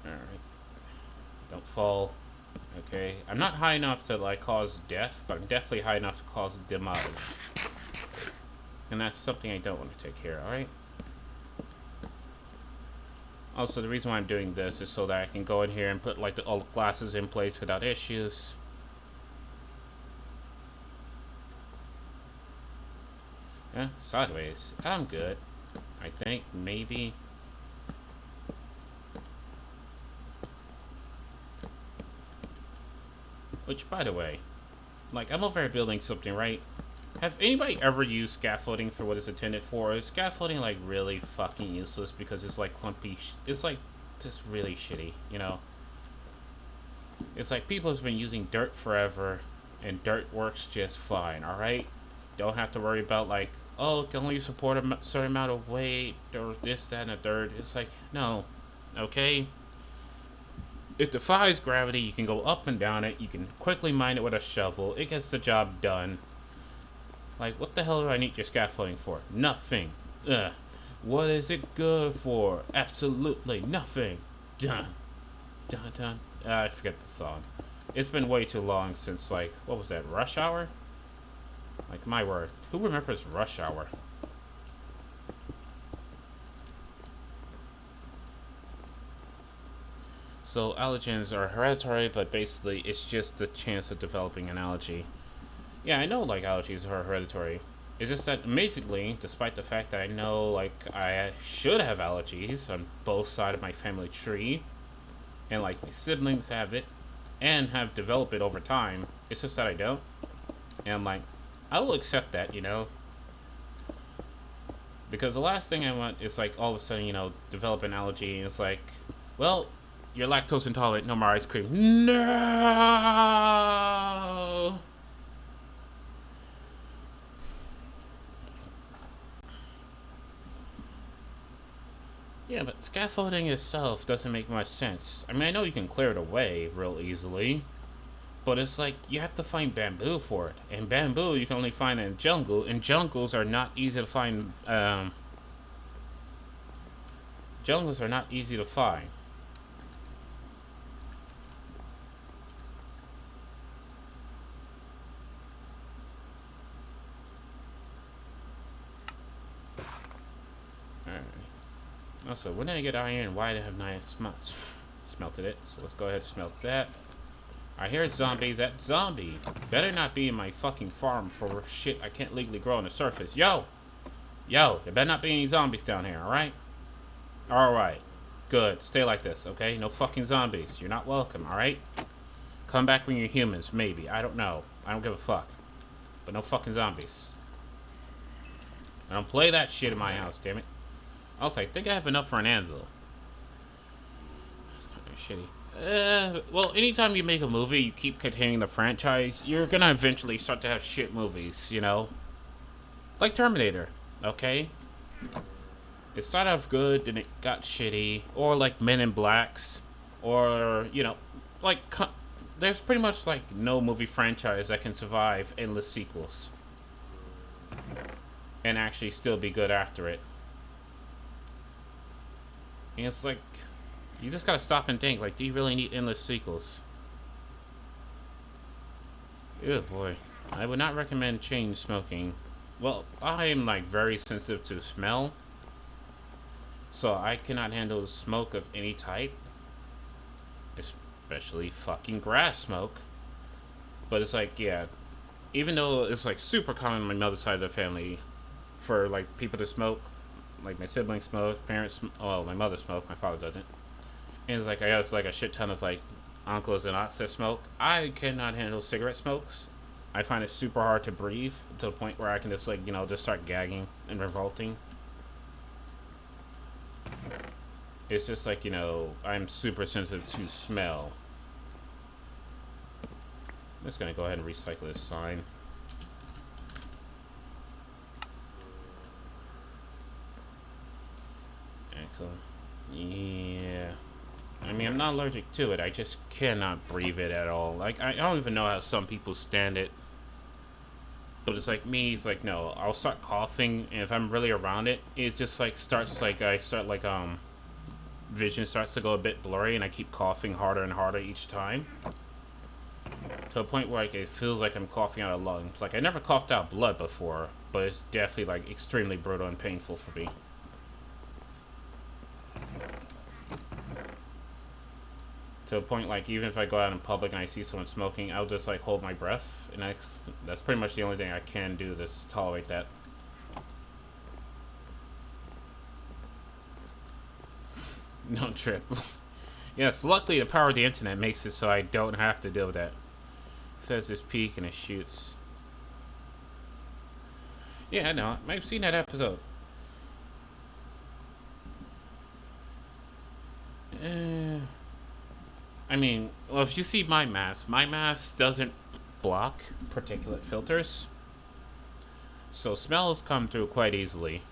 Alright. Don't fall. Okay. I'm not high enough to, like, cause death, but I'm definitely high enough to cause demise. And that's something I don't want to take care of, alright? Also, the reason why I'm doing this is so that I can go in here and put, like, all the glasses in place without issues. Yeah, sideways. I'm good. I think, maybe. Which, by the way, like, I'm over here building something, right? Have anybody ever used scaffolding for what it's intended for? Is scaffolding, like, really fucking useless because it's, like, clumpy it's, like, just really shitty, you know? It's like people have been using dirt forever, and dirt works just fine, alright? Don't have to worry about, like, oh, it can only support a certain amount of weight, or this, that, and a third. It's like, no, okay? It defies gravity, you can go up and down it, you can quickly mine it with a shovel, it gets the job done. Like, what the hell do I need your scaffolding for? Nothing. Ugh. What is it good for? Absolutely nothing. Dun. Dun dun. I forget the song. It's been way too long since, like, what was that, Rush Hour? Like, my word. Who remembers Rush Hour? So, allergens are hereditary, but basically, it's just the chance of developing an allergy. Yeah, I know, like, allergies are hereditary. It's just that, amazingly, despite the fact that I know, like, I should have allergies on both sides of my family tree, and, like, my siblings have it, and have developed it over time, it's just that I don't. And I'm like, I will accept that, you know? Because the last thing I want is, like, all of a sudden, you know, develop an allergy, and it's like, well, you're lactose intolerant, no more ice cream. No! Yeah, but scaffolding itself doesn't make much sense. I mean, I know you can clear it away real easily, but it's like you have to find bamboo for it, and bamboo you can only find in jungle, and jungles are not easy to find. Jungles are not easy to find. Alright. Also, when did I get iron? Why did I have 9 smelted it? So let's go ahead and smelt that. I hear zombies. That zombie better not be in my fucking farm for shit I can't legally grow on the surface. Yo! Yo, there better not be any zombies down here, alright? Alright. Good. Stay like this, okay? No fucking zombies. You're not welcome, alright? Come back when you're humans, maybe. I don't know. I don't give a fuck. But no fucking zombies. I don't play that shit in my house, damn it. Also, I think I have enough for an anvil. Shitty. Well, anytime you make a movie, you keep continuing the franchise, you're gonna eventually start to have shit movies, you know? Like Terminator, okay? It started off good, then it got shitty. Or like Men in Blacks. Or, you know, like, there's pretty much like no movie franchise that can survive endless sequels. And actually still be good after it. And it's like, you just gotta stop and think, like, do you really need endless sequels? Oh boy. I would not recommend chain smoking. Well, I am, like, very sensitive to smell. So I cannot handle smoke of any type. Especially fucking grass smoke. But it's like, yeah. Even though it's, like, super common on my mother's side of the family for, like, people to smoke. Like, my siblings smoke, parents, well, my mother smokes, my father doesn't. And it's like, I have, like, a shit ton of, like, uncles and aunts that smoke. I cannot handle cigarette smokes. I find it super hard to breathe to the point where I can just, like, you know, just start gagging and revolting. It's just like, you know, I'm super sensitive to smell. I'm just gonna go ahead and recycle this sign. Yeah. I mean, I'm not allergic to it. I just cannot breathe it at all. Like, I don't even know how some people stand it. But it's like me, it's like, no, I'll start coughing, and if I'm really around it, it just, like, starts, like, I start, like, vision starts to go a bit blurry, and I keep coughing harder and harder each time. To a point where, like, it feels like I'm coughing out of lungs. Like, I never coughed out blood before, but it's definitely, like, extremely brutal and painful for me. To a point, like, even if I go out in public and I see someone smoking, I'll just, like, hold my breath. And that's pretty much the only thing I can do to tolerate that. Don't trip. Yes, luckily the power of the internet makes it so I don't have to deal with that. It says this peak and it shoots. Yeah, I know. I've seen that episode. I mean, well, if you see my mask doesn't block particulate filters. So smells come through quite easily.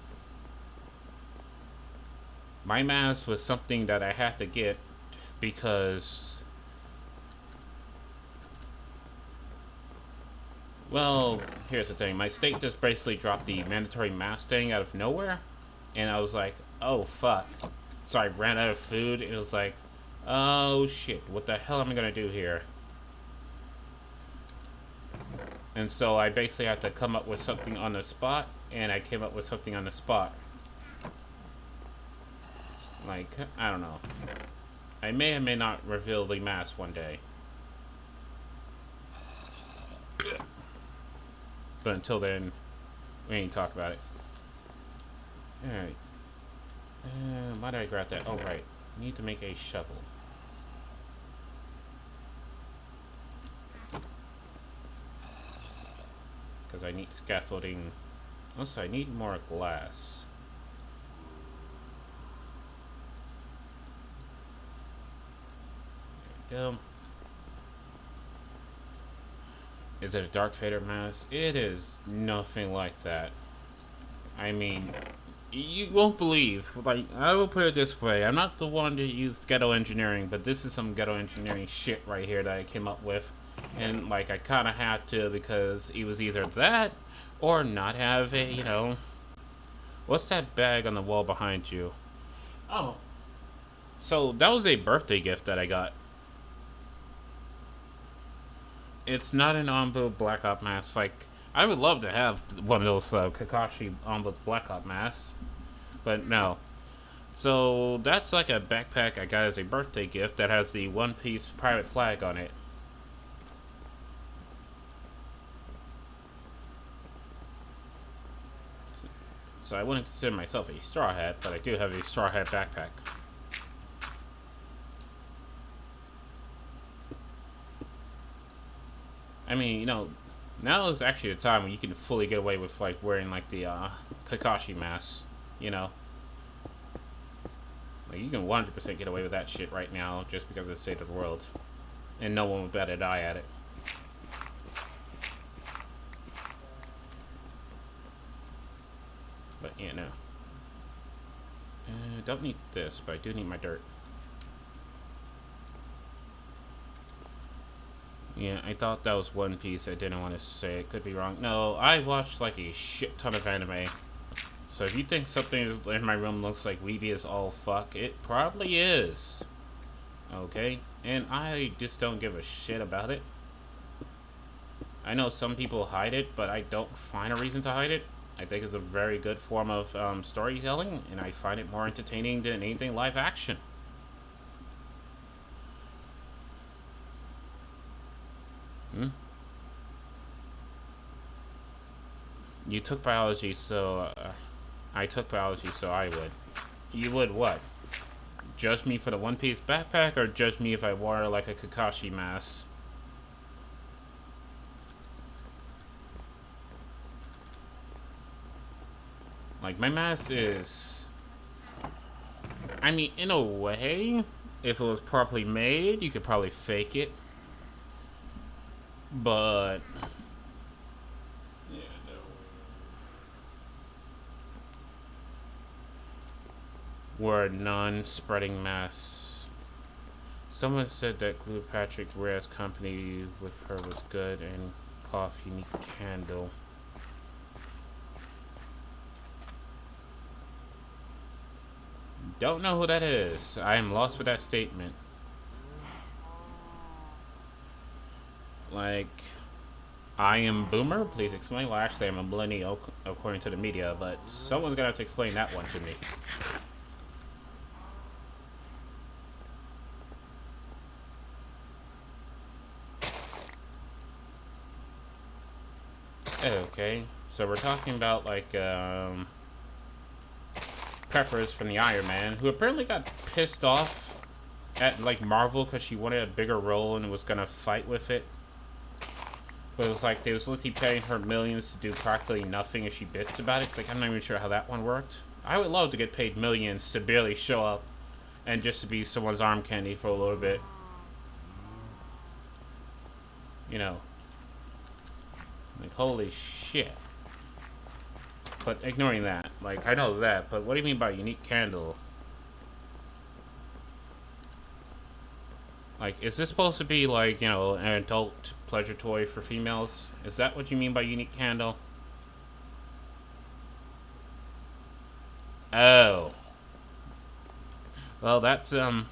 My mask was something that I had to get because, well, here's the thing. My state just basically dropped the mandatory mask thing out of nowhere. And I was like, oh, fuck. So I ran out of food. And it was like, oh, shit. What the hell am I going to do here? And so I basically had to come up with something on the spot, and I came up with something on the spot. Like, I don't know. I may or may not reveal the mask one day. But until then, we ain't talk about it. Alright. Why did I grab that? Oh, right. Need to make a shovel. Because I need scaffolding. Also, I need more glass. There we go. Is it a Dark Fader mask? It is nothing like that. I mean, you won't believe. Like, I will put it this way. I'm not the one to use ghetto engineering, but this is some ghetto engineering shit right here that I came up with. And, like, I kind of had to because it was either that or not have a, you know... What's that bag on the wall behind you? Oh. So, that was a birthday gift that I got. It's not an Ombu Black Op mask. Like, I would love to have one of those Kakashi Ombu Black Op masks. But no. So, that's like a backpack I got as a birthday gift that has the One Piece pirate flag on it. So I wouldn't consider myself a straw hat, but I do have a straw hat backpack. I mean, you know, now is actually the time when you can fully get away with, like, wearing, like, the, Kakashi mask, you know? Like, you can 100% get away with that shit right now just because of the state of the world. And no one would bet an eye at it. But, yeah, no. Don't need this, but I do need my dirt. Yeah, I thought that was One Piece. I didn't want to say it. Could be wrong. No, I watched, like, a shit ton of anime. So if you think something in my room looks like weeby as all fuck, it probably is. Okay? And I just don't give a shit about it. I know some people hide it, but I don't find a reason to hide it. I think it's a very good form of storytelling, and I find it more entertaining than anything live action. You took biology, so I took biology, so I would. You would what? Judge me for the One Piece backpack, or judge me if I wore like a Kakashi mask? Like, my mask is... I mean, in a way, if it was properly made, you could probably fake it. But... yeah, no. Were non-spreading masks. Someone said that Glue Patrick's Rare's company with her was good and cough unique candle. Don't know who that is. I am lost with that statement. Like, I am boomer? Please explain. Well, actually, I'm a millennial according to the media, but someone's gonna have to explain that one to me. Okay, so we're talking about, like, Peppers from the Iron Man, who apparently got pissed off at, like, Marvel because she wanted a bigger role and was gonna fight with it. But it was like they was literally paying her millions to do practically nothing if she bitched about it. Like, I'm not even sure how that one worked. I would love to get paid millions to barely show up and just to be someone's arm candy for a little bit. You know. Like, holy shit. But ignoring that, like, I know that, but what do you mean by unique candle? Like, is this supposed to be, like, you know, an adult pleasure toy for females? Is that what you mean by unique candle? Oh. Well, that's a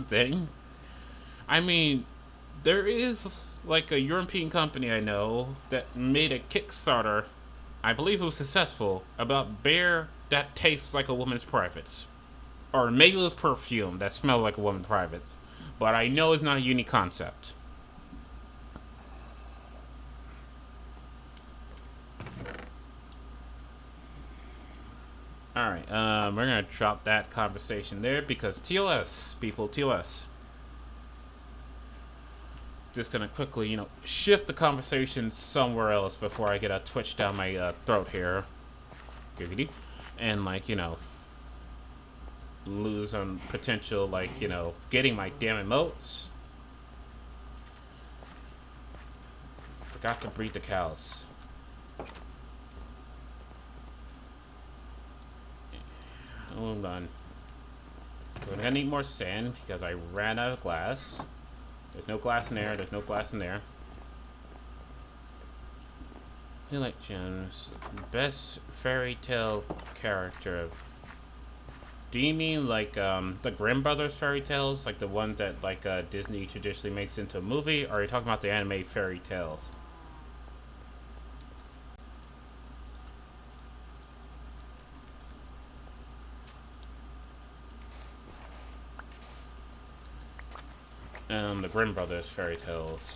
thing. I mean, there is like a European company I know that made a Kickstarter, I believe it was successful, about beer that tastes like a woman's privates. Or maybe it was perfume that smelled like a woman's privates. But I know it's not a unique concept. Alright, we're gonna drop that conversation there because TOS, people, TOS. Just gonna quickly, shift the conversation somewhere else before I get a twitch down my throat here. Giggity. And, lose on potential, getting my damn emotes. Forgot to breed the cows. Hold on. We're gonna need more sand because I ran out of glass. There's no glass in there. There's no glass in there. I like gems. Best fairy tale character. Do you mean the Grimm Brothers fairy tales, like the ones that Disney traditionally makes into a movie, or are you talking about the anime fairy tales? The Grimm Brothers fairy tales.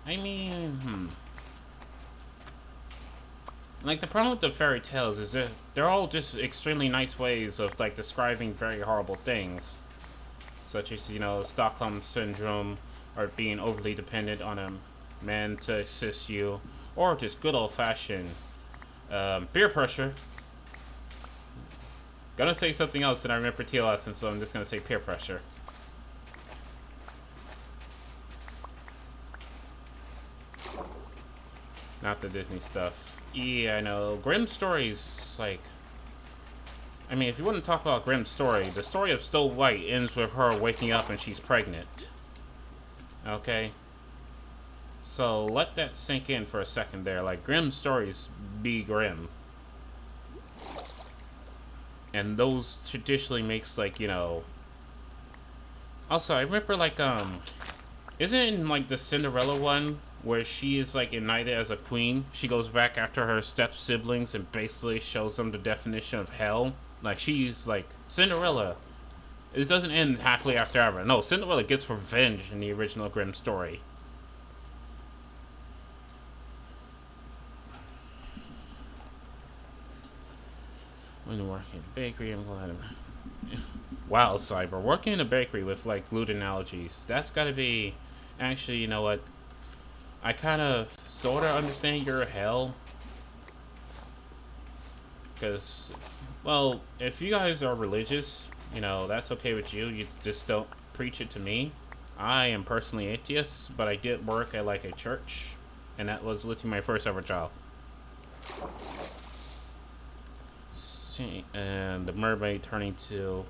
I mean, Like, the problem with the fairy tales is that they're all just extremely nice ways of, describing very horrible things. Such as, Stockholm Syndrome, or being overly dependent on a man to assist you, or just good old-fashioned peer pressure. Gonna say something else that I remember TLS, and so I'm just gonna say peer pressure. Not the Disney stuff. Yeah, I know. Grimm stories, I mean, if you want to talk about Grimm's story, the story of Snow White ends with her waking up and she's pregnant. Okay? So, let that sink in for a second there. Grimm's stories be grim. And those traditionally makes, Also, I remember, isn't it in, the Cinderella one, where she is, ignited as a queen? She goes back after her step-siblings and basically shows them the definition of hell. She's, Cinderella. It doesn't end happily after ever. No, Cinderella gets revenge in the original Grimm story. When working in a bakery, I'm glad Wow, Cyber. Working in a bakery with, gluten allergies. That's gotta be... Actually, you know what? I kind of sort of understand your hell. Because, well, if you guys are religious, that's okay with you. You just don't preach it to me. I am personally atheist, but I did work at, a church. And that was literally my first ever job. And the mermaid turning to...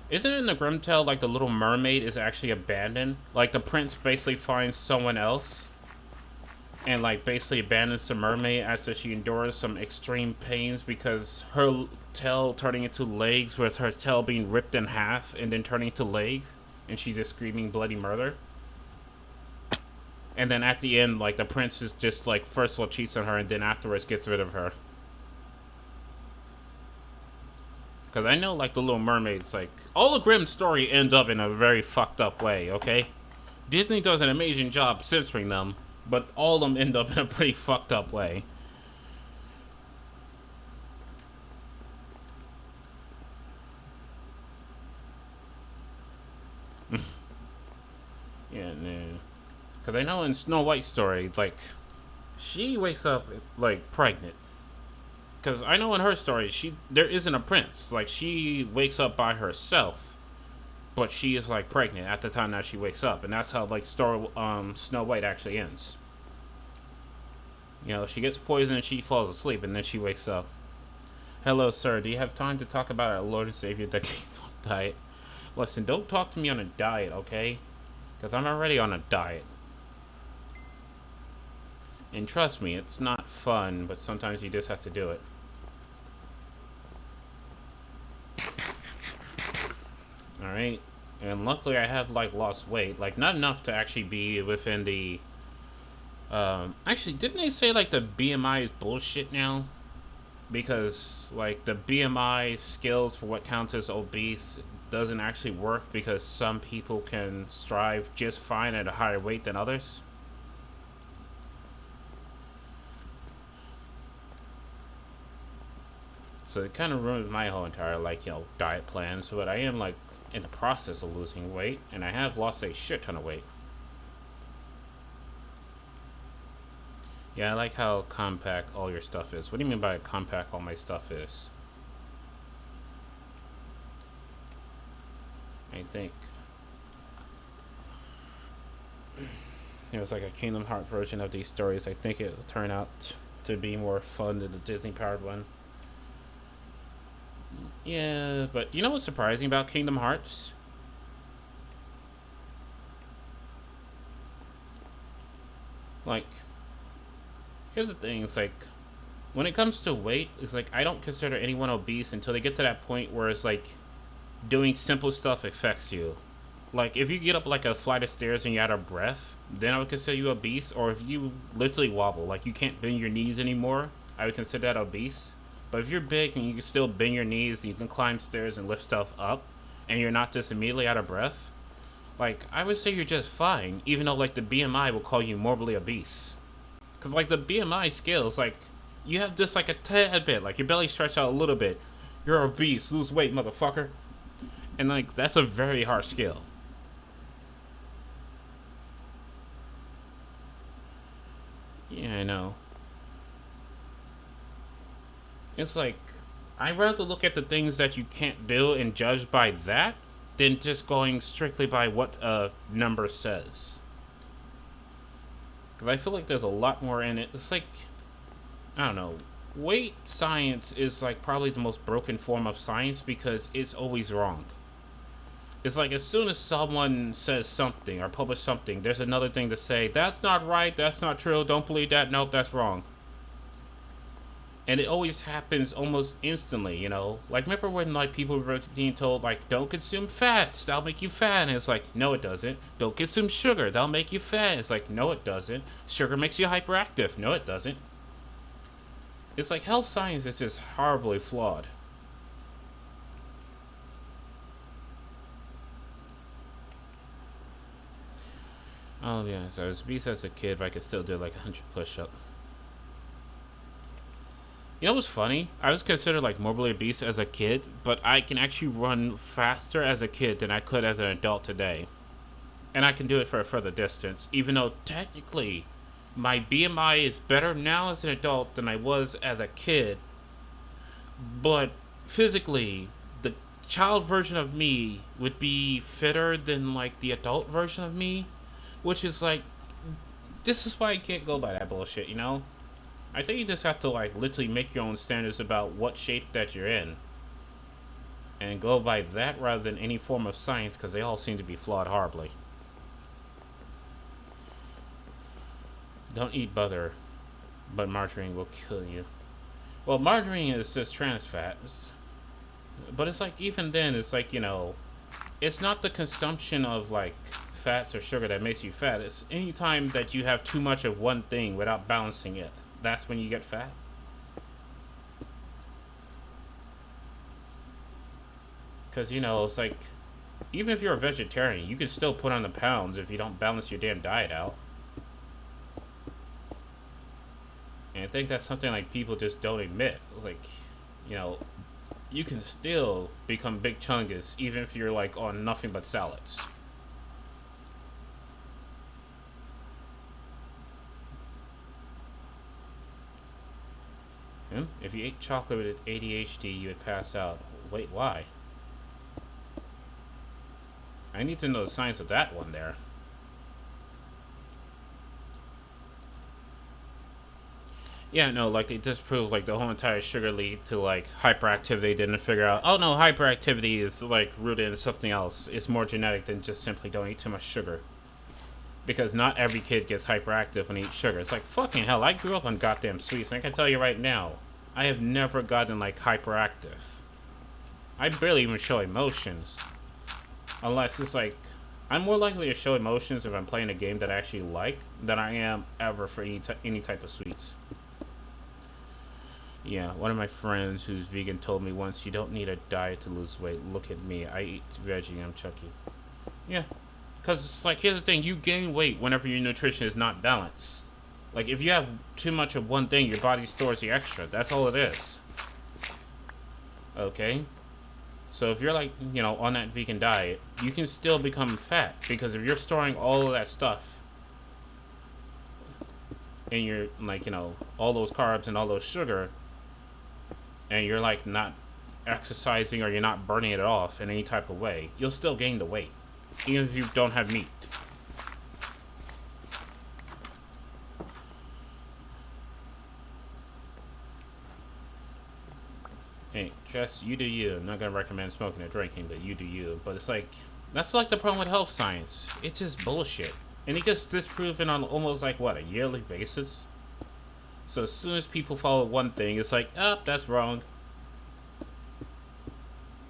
Isn't it in the Grimm tale, the little mermaid is actually abandoned? The prince basically finds someone else. And, basically abandons the mermaid after she endures some extreme pains because her tail turning into legs with her tail being ripped in half and then turning into legs. And she's just screaming bloody murder. And then at the end, the prince is just, first of all cheats on her and then afterwards gets rid of her. Because I know, the Little Mermaid's, all the Grimm story ends up in a very fucked up way, okay? Disney does an amazing job censoring them, but all of them end up in a pretty fucked up way. Yeah, no. Because I know in Snow White's story, she wakes up, pregnant. Because I know in her story, there isn't a prince. She wakes up by herself. But she is, pregnant at the time that she wakes up. And that's how, Snow White actually ends. She gets poisoned and she falls asleep. And then she wakes up. Hello, sir. Do you have time to talk about our Lord and Savior, the diet? Listen, don't talk to me on a diet, okay? Because I'm already on a diet. And trust me, it's not fun. But sometimes you just have to do it. Alright, And luckily I have, like, lost weight. Like, not enough to actually be within the... Actually, didn't they say, like, the BMI is bullshit now? Because, like, the BMI skills for what counts as obese doesn't actually work because some people can strive just fine at a higher weight than others. So it kind of ruins my whole entire, like, diet plan. So, but I am, like, in the process of losing weight, and I have lost a shit ton of weight. Yeah, I like how compact all your stuff is. What do you mean by compact all my stuff is? I think it was like a Kingdom Hearts version of these stories. I think it will turn out to be more fun than the Disney powered one. Yeah, but you know what's surprising about Kingdom Hearts? Like, here's the thing, it's like, when it comes to weight, it's like, I don't consider anyone obese until they get to that point where it's like, doing simple stuff affects you. Like, if you get up like a flight of stairs and you're out of breath, then I would consider you obese. Or if you literally wobble, like you can't bend your knees anymore, I would consider that obese. But if you're big and you can still bend your knees, you can climb stairs and lift stuff up, and you're not just immediately out of breath, like, I would say you're just fine, even though, like, the BMI will call you morbidly obese. Because, like, the BMI scale is, like, you have just, like, a tad bit, like, your belly stretched out a little bit. You're obese, lose weight, motherfucker. And, like, that's a very hard scale. Yeah, I know. It's like, I'd rather look at the things that you can't do and judge by that than just going strictly by what a number says. Because I feel like there's a lot more in it. It's like, I don't know. Weight science is like probably the most broken form of science because it's always wrong. It's like as soon as someone says something or publishes something, there's another thing to say, that's not right, that's not true, don't believe that, nope, that's wrong. And it always happens almost instantly, you know? Like, remember when, like, people were being told, like, don't consume fats, that'll make you fat, and it's like, no it doesn't. Don't consume sugar, that'll make you fat. It's like, no it doesn't. Sugar makes you hyperactive. No it doesn't. It's like health science is just horribly flawed. Oh yeah, so I was obese as a kid, but I could still do like 100 push-ups. You know what's funny? I was considered like morbidly obese as a kid, but I can actually run faster as a kid than I could as an adult today. And I can do it for a further distance, even though technically my BMI is better now as an adult than I was as a kid. But physically, the child version of me would be fitter than like the adult version of me, which is like, this is why I can't go by that bullshit, you know? I think you just have to like literally make your own standards about what shape that you're in and go by that rather than any form of science, because they all seem to be flawed horribly. Don't eat butter, but margarine will kill you. Well, margarine is just trans fats, but it's like, even then, it's like, you know, it's not the consumption of like fats or sugar that makes you fat. It's any time that you have too much of one thing without balancing it, that's when you get fat. Because, you know, it's like, even if you're a vegetarian, you can still put on the pounds if you don't balance your damn diet out. And I think that's something like people just don't admit. Like, you know, you can still become big chungus even if you're like on nothing but salads. If you ate chocolate with ADHD, you would pass out. Wait, why? I need to know the science of that one there. Yeah, no, like they just proved like the whole entire sugar lead to like hyperactivity. They didn't figure out, oh no, hyperactivity is like rooted in something else. It's more genetic than just simply don't eat too much sugar. Because not every kid gets hyperactive and eats sugar. It's like, fucking hell, I grew up on goddamn sweets, and I can tell you right now, I have never gotten like hyperactive. I barely even show emotions. Unless it's like, I'm more likely to show emotions if I'm playing a game that I actually like than I am ever for any type of sweets. Yeah, one of my friends who's vegan told me once, you don't need a diet to lose weight. Look at me. I eat veggie. I'm Chucky. Yeah. Because it's like, here's the thing. You gain weight whenever your nutrition is not balanced. Like, if you have too much of one thing, your body stores the extra. That's all it is. Okay? So if you're like, on that vegan diet, you can still become fat. Because if you're storing all of that stuff in your, like, all those carbs and all those sugar, and you're like not exercising or you're not burning it off in any type of way, you'll still gain the weight, even if you don't have meat. Hey, Jess, you do you. I'm not gonna recommend smoking or drinking, but you do you. But it's like, that's like the problem with health science. It's just bullshit. And it gets disproven on almost like, what, a yearly basis? So as soon as people follow one thing, it's like, oh, that's wrong.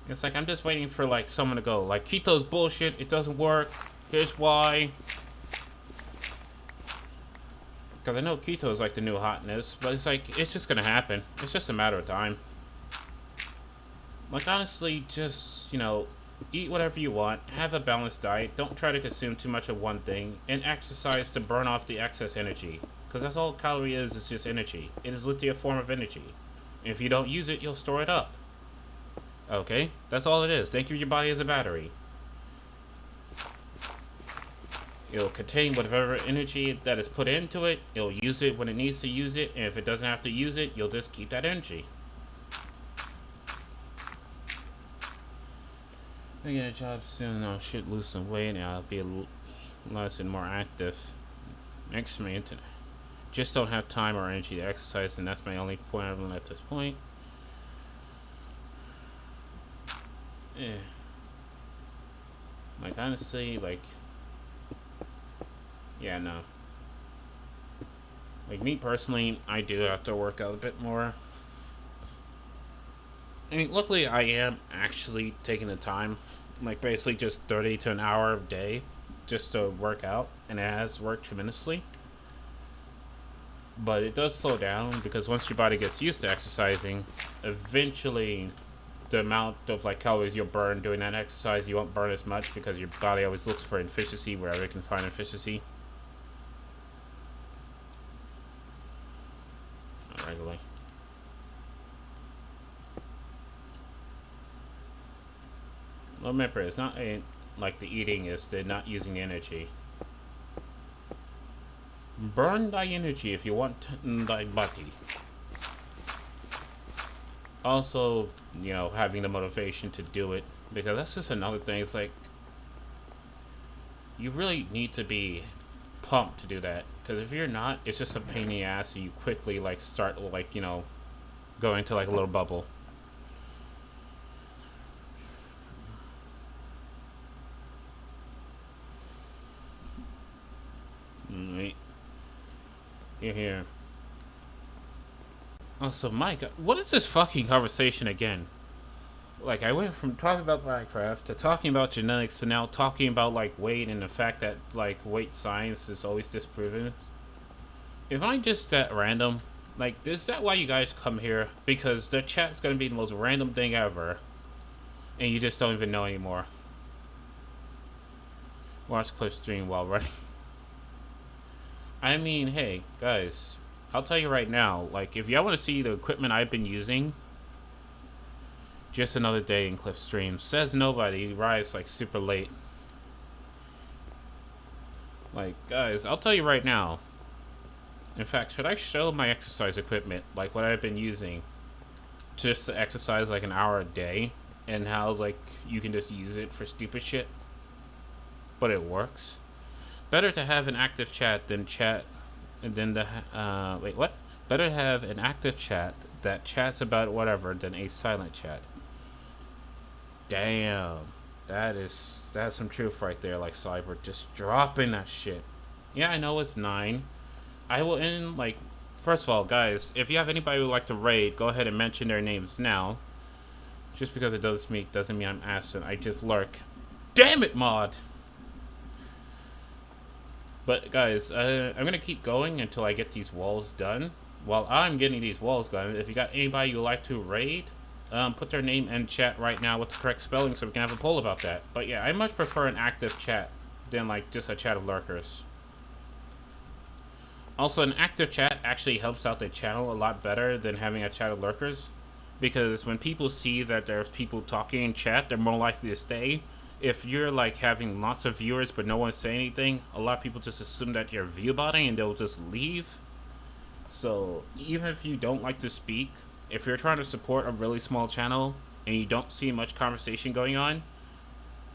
It's like, I'm just waiting for, like, someone to go, like, keto's bullshit, it doesn't work, here's why. Because I know keto is, like, the new hotness, but it's like, it's just gonna happen. It's just a matter of time. Like, honestly, just, eat whatever you want, have a balanced diet, don't try to consume too much of one thing, and exercise to burn off the excess energy. Because that's all calorie is just energy. It is literally a form of energy. And if you don't use it, you'll store it up. Okay? That's all it is. Think of your body as a battery. It'll contain whatever energy that is put into it. It'll use it when it needs to use it. And if it doesn't have to use it, you'll just keep that energy. I get a job soon. I should lose some weight and I'll be less and more active. Next to my internet. Just don't have time or energy to exercise, and that's my only problem at this point. Yeah. Like, honestly, like, yeah, no. Like, me personally, I do have to work out a bit more. I mean, luckily, I am actually taking the time, like, basically just 30 to an hour a day just to work out, and it has worked tremendously. But it does slow down because once your body gets used to exercising, eventually the amount of like calories you'll burn doing that exercise, you won't burn as much because your body always looks for efficiency wherever it can find efficiency. Not regularly. Well, remember, it's not like the eating is the not using the energy. Burn thy energy if you want thy body. Also, having the motivation to do it, because that's just another thing. It's like, you really need to be pumped to do that, because if you're not, it's just a pain in the ass, and you quickly like start like go into like a little bubble. Right. Here. Also, Mike, what is this fucking conversation again? Like, I went from talking about Minecraft to talking about genetics to now talking about, like, weight and the fact that, like, weight science is always disproven. If I'm just that random, like, is that why you guys come here? Because the chat's gonna be the most random thing ever, and you just don't even know anymore. Watch clip stream while running. I mean, hey, guys, I'll tell you right now, like, if y'all want to see the equipment I've been using, just another day in clip stream. Says nobody, rise like super late. Like, guys, I'll tell you right now. In fact, should I show my exercise equipment, like what I've been using, just to exercise like an hour a day, and how, like, you can just use it for stupid shit, but it works? Better to have an active chat than chat, and then wait, what? Better have an active chat that chats about whatever than a silent chat. Damn, that's some truth right there. Like Cyber, just dropping that shit. Yeah, I know it's 9. I will end like. First of all, guys, if you have anybody who would like to raid, go ahead and mention their names now. Just because it doesn't mean I'm absent. I just lurk. Damn it, mod! But guys, I'm gonna keep going until I get these walls done. While I'm getting these walls done, if you got anybody you'd like to raid, put their name in chat right now with the correct spelling so we can have a poll about that. But yeah, I much prefer an active chat than like just a chat of lurkers. Also, an active chat actually helps out the channel a lot better than having a chat of lurkers, because when people see that there's people talking in chat, they're more likely to stay. If you're like having lots of viewers but no one say anything, a lot of people just assume that you're view botting and they'll just leave. So even if you don't like to speak, if you're trying to support a really small channel and you don't see much conversation going on,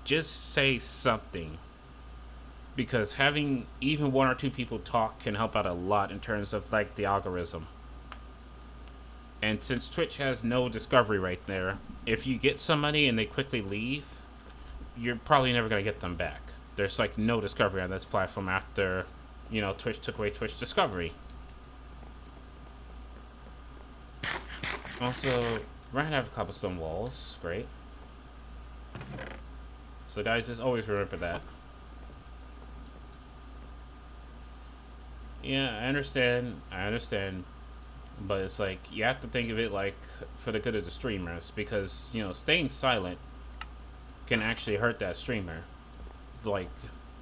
just say something. Because having even one or two people talk can help out a lot in terms of like the algorithm. And since Twitch has no discovery right there, if you get somebody and they quickly leave, you're probably never going to get them back. There's like no discovery on this platform after, you know, Twitch took away Twitch discovery. Also, we're going to have cobblestone walls. Great. So guys, just always remember that. Yeah, I understand, but it's like, you have to think of it like for the good of the streamers, because, you know, staying silent can actually hurt that streamer. Like,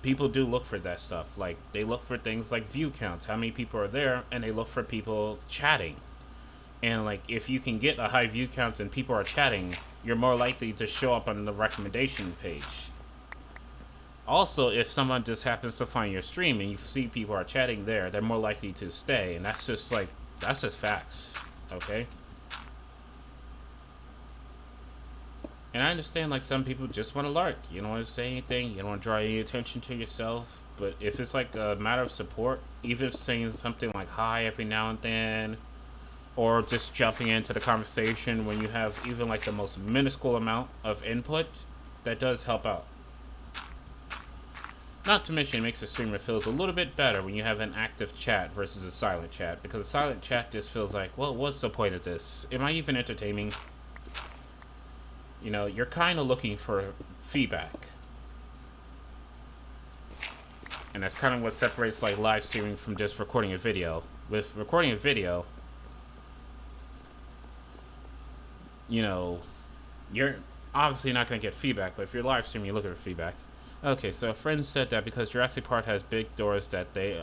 people do look for that stuff. Like, they look for things like view counts, how many people are there, and they look for people chatting. And like, if you can get a high view count and people are chatting, you're more likely to show up on the recommendation page. Also, if someone just happens to find your stream and you see people are chatting there, they're more likely to stay, and that's just like, that's just facts, okay? And I understand, like, some people just want to lark. You don't want to say anything, you don't want to draw any attention to yourself, but if it's like a matter of support, even saying something like hi every now and then, or just jumping into the conversation when you have even like the most minuscule amount of input, that does help out. Not to mention, it makes the streamer feels a little bit better when you have an active chat versus a silent chat, because a silent chat just feels like, well, what's the point of this? Am I even entertaining? You know, you're kind of looking for feedback. And that's kind of what separates like live streaming from just recording a video. With recording a video, you know, you're obviously not going to get feedback, but if you're live streaming, you're looking for feedback. Okay, so a friend said that because Jurassic Park has big doors that they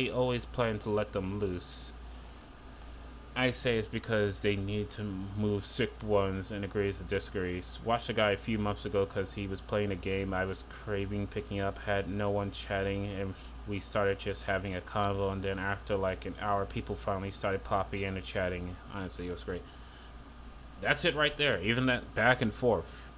always plan to let them loose. I say it's because they need to move sick ones, and agrees or disagrees. Watched a guy a few months ago because he was playing a game I was craving picking up, had no one chatting, and we started just having a convo, and then after like an hour, people finally started popping in and chatting. Honestly, it was great. That's it right there, even that back and forth.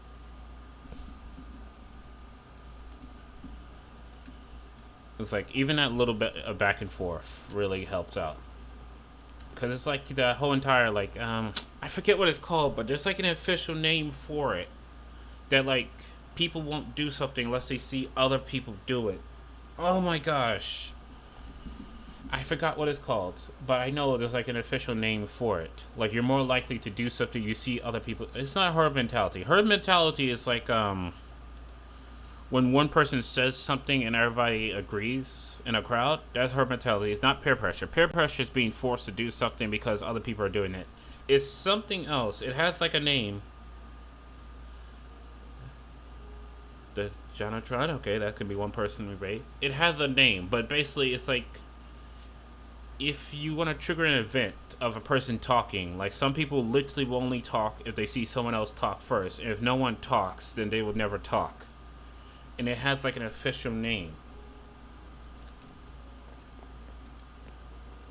It's like, even that little bit of back and forth really helps out. Because it's like the whole entire, like, I forget what it's called, but there's like an official name for it. That, like, people won't do something unless they see other people do it. Oh my gosh. I forgot what it's called, but I know there's like an official name for it. Like, you're more likely to do something you see other people. It's not herd mentality. Herd mentality is like, when one person says something and everybody agrees in a crowd, that's herd mentality. It's not peer pressure. Peer pressure is being forced to do something because other people are doing it. It's something else. It has like a name. The Jonathan, okay, that could be one person we rate. It has a name, but basically it's like, if you want to trigger an event of a person talking, like some people literally will only talk if they see someone else talk first, and if no one talks, then they will never talk. And it has like an official name.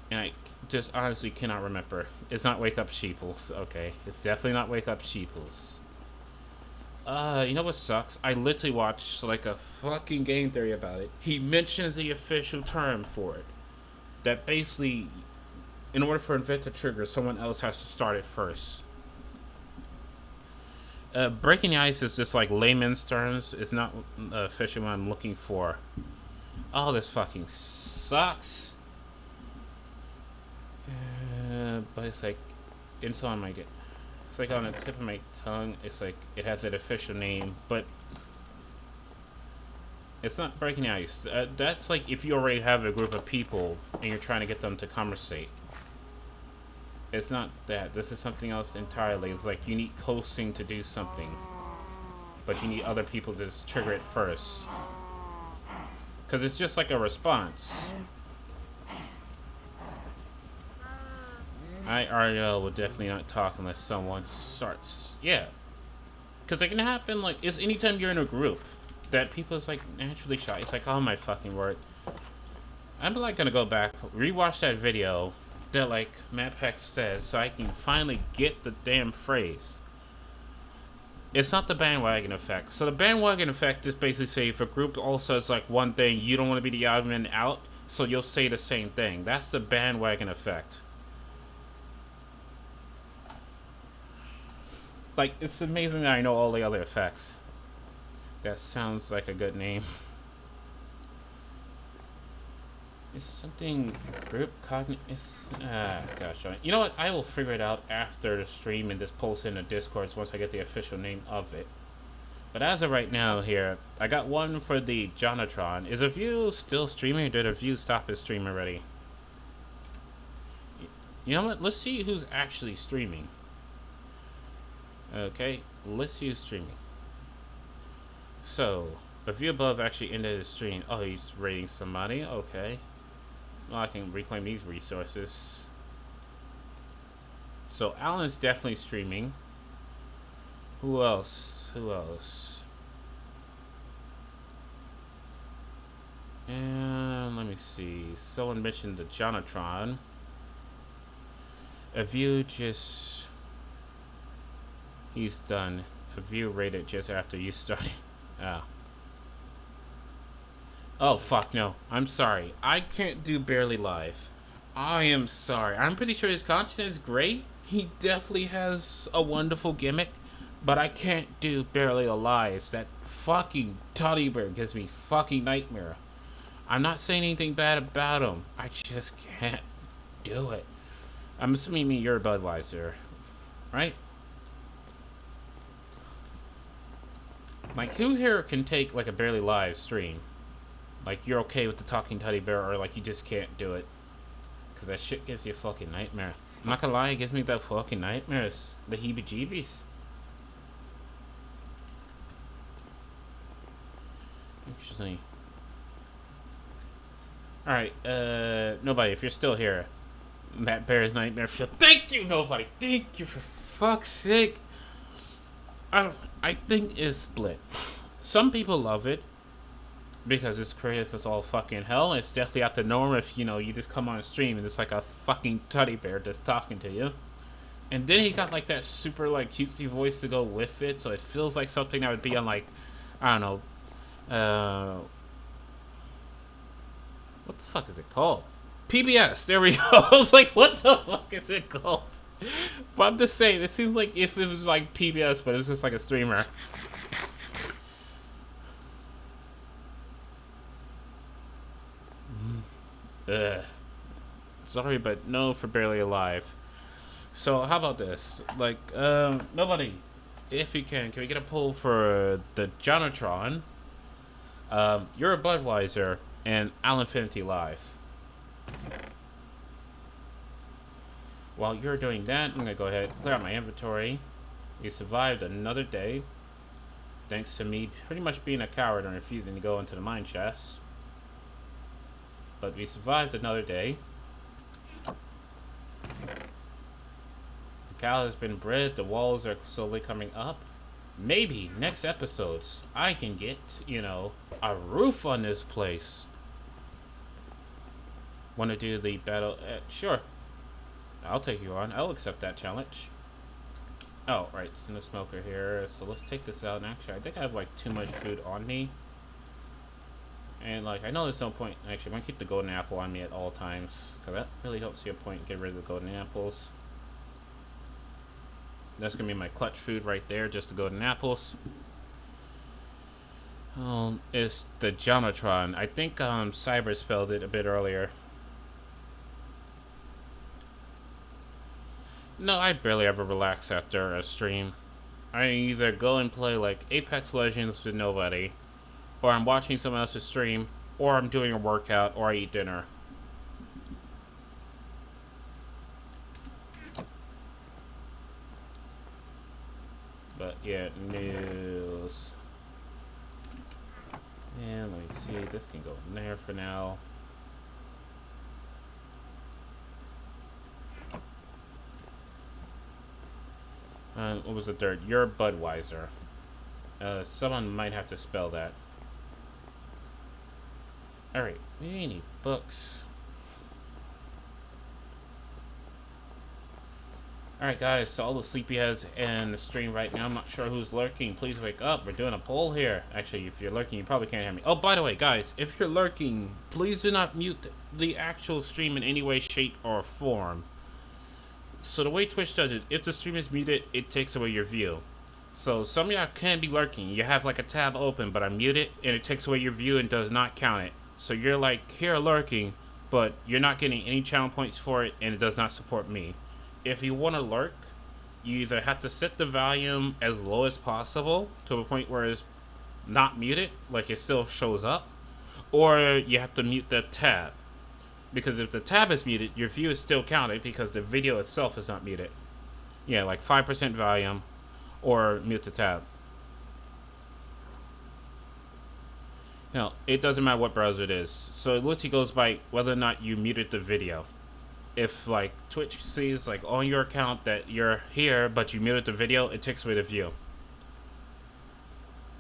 And I just honestly cannot remember. It's not Wake Up Sheeples, okay. It's definitely not Wake Up Sheeples. You know what sucks? I literally watched like a fucking game theory about it. He mentions the official term for it. That basically, in order for an event to trigger, someone else has to start it first. Breaking the ice is just like layman's terms. It's not official what I'm looking for. Oh, this fucking sucks. But it's like, it's on my, it's like on the tip of my tongue. It's like, it has an official name, but It's not breaking ice. That's like if you already have a group of people and you're trying to get them to conversate. It's not that. This is something else entirely. It's like you need coasting to do something. But you need other people to just trigger it first. Because it's just like a response. Ariel will definitely not talk unless someone starts. Yeah. Because it can happen, like, it's anytime you're in a group that people is, like, naturally shy. It's like, oh my fucking word. I'm, like, gonna go back, rewatch that video that, like, MatPack says so I can finally get the damn phrase. It's not the bandwagon effect. So the bandwagon effect is basically say if a group all says, like, one thing, you don't want to be the odd man out, so you'll say the same thing. That's the bandwagon effect. Like, it's amazing that I know all the other effects. That sounds like a good name. It's something group gosh, you know what? I will figure it out after the stream and just post in the Discord once I get the official name of it. But as of right now here, I got one for the Jonatron. Is a view still streaming or did a view stop his stream already? You know what? Let's see who's actually streaming. Okay, let's see who's streaming. So, a view above actually ended his stream. Oh, he's raiding somebody. Okay. Well, I can reclaim these resources. So, Alan's definitely streaming. Who else? Who else? And let me see. Someone mentioned the Jonatron. A view just... He's done. A view rated just after you started. Oh, fuck no. I'm sorry. I can't do Barely Live. I am sorry. I'm pretty sure his content is great. He definitely has a wonderful gimmick. But I can't do Barely Alive. That fucking teddy bear gives me fucking nightmare. I'm not saying anything bad about him. I just can't do it. I'm assuming you're a Budweiser. Right? Like, who here can take, like, a Barely Live stream? Like, you're okay with the talking teddy bear, or, like, you just can't do it. Because that shit gives you a fucking nightmare. I'm not gonna lie, it gives me that fucking nightmares. The heebie-jeebies. Interesting. Alright, nobody, if you're still here. That bear's nightmare feel. Thank you, nobody! Thank you, for fuck's sake! I think it's split. Some people love it because it's creative as all fucking hell. It's definitely out the norm if, you know, you just come on a stream and it's like a fucking teddy bear just talking to you. And then he got like that super like cutesy voice to go with it, so it feels like something that would be on like, I don't know, what the fuck is it called? PBS, there we go. I was like, what the fuck is it called? But I'm just saying, it seems like if it was like PBS, but it was just like a streamer. Sorry, but no for Barely Alive. So, how about this? Like, nobody, if you can we get a poll for the Jonatron, you're a Budweiser, and Al Infinity Live? While you're doing that, I'm gonna go ahead and clear out my inventory. We survived another day, thanks to me pretty much being a coward and refusing to go into the mine chest. But we survived another day. The cow has been bred, the walls are slowly coming up. Maybe next episodes I can get, you know, a roof on this place. Want to do the battle? Sure. I'll take you on. I'll accept that challenge. Oh, right. It's in the smoker here. So let's take this out. And actually, I think I have like too much food on me. And like, I know there's no point. Actually, I'm going to keep the golden apple on me at all times. Because that really don't see a point in getting rid of the golden apples. That's going to be my clutch food right there. Just the golden apples. It's the Jonatron. I think Cyber spelled it a bit earlier. No, I barely ever relax after a stream. I either go and play like Apex Legends with nobody, or I'm watching someone else's stream, or I'm doing a workout, or I eat dinner. But yeah, news. And let me see, this can go in there for now. What was the third? You're Budweiser. Someone might have to spell that. Alright, we need books. Alright guys, so all the sleepyheads in the stream right now, I'm not sure who's lurking. Please wake up, we're doing a poll here. Actually, if you're lurking, you probably can't hear me. Oh, by the way, guys, if you're lurking, please do not mute the actual stream in any way, shape, or form. So the way Twitch does it, if the stream is muted, it takes away your view. So some of y'all can be lurking. You have like a tab open, but I mute it, and it takes away your view and does not count it. So you're like here lurking, but you're not getting any channel points for it, and it does not support me. If you want to lurk, you either have to set the volume as low as possible to a point where it's not muted, like it still shows up, or you have to mute the tab. Because if the tab is muted, your view is still counted because the video itself is not muted. Yeah, like 5% volume, or mute the tab. Now, it doesn't matter what browser it is. So it literally goes by whether or not you muted the video. If like Twitch sees like on your account that you're here but you muted the video, it takes away the view.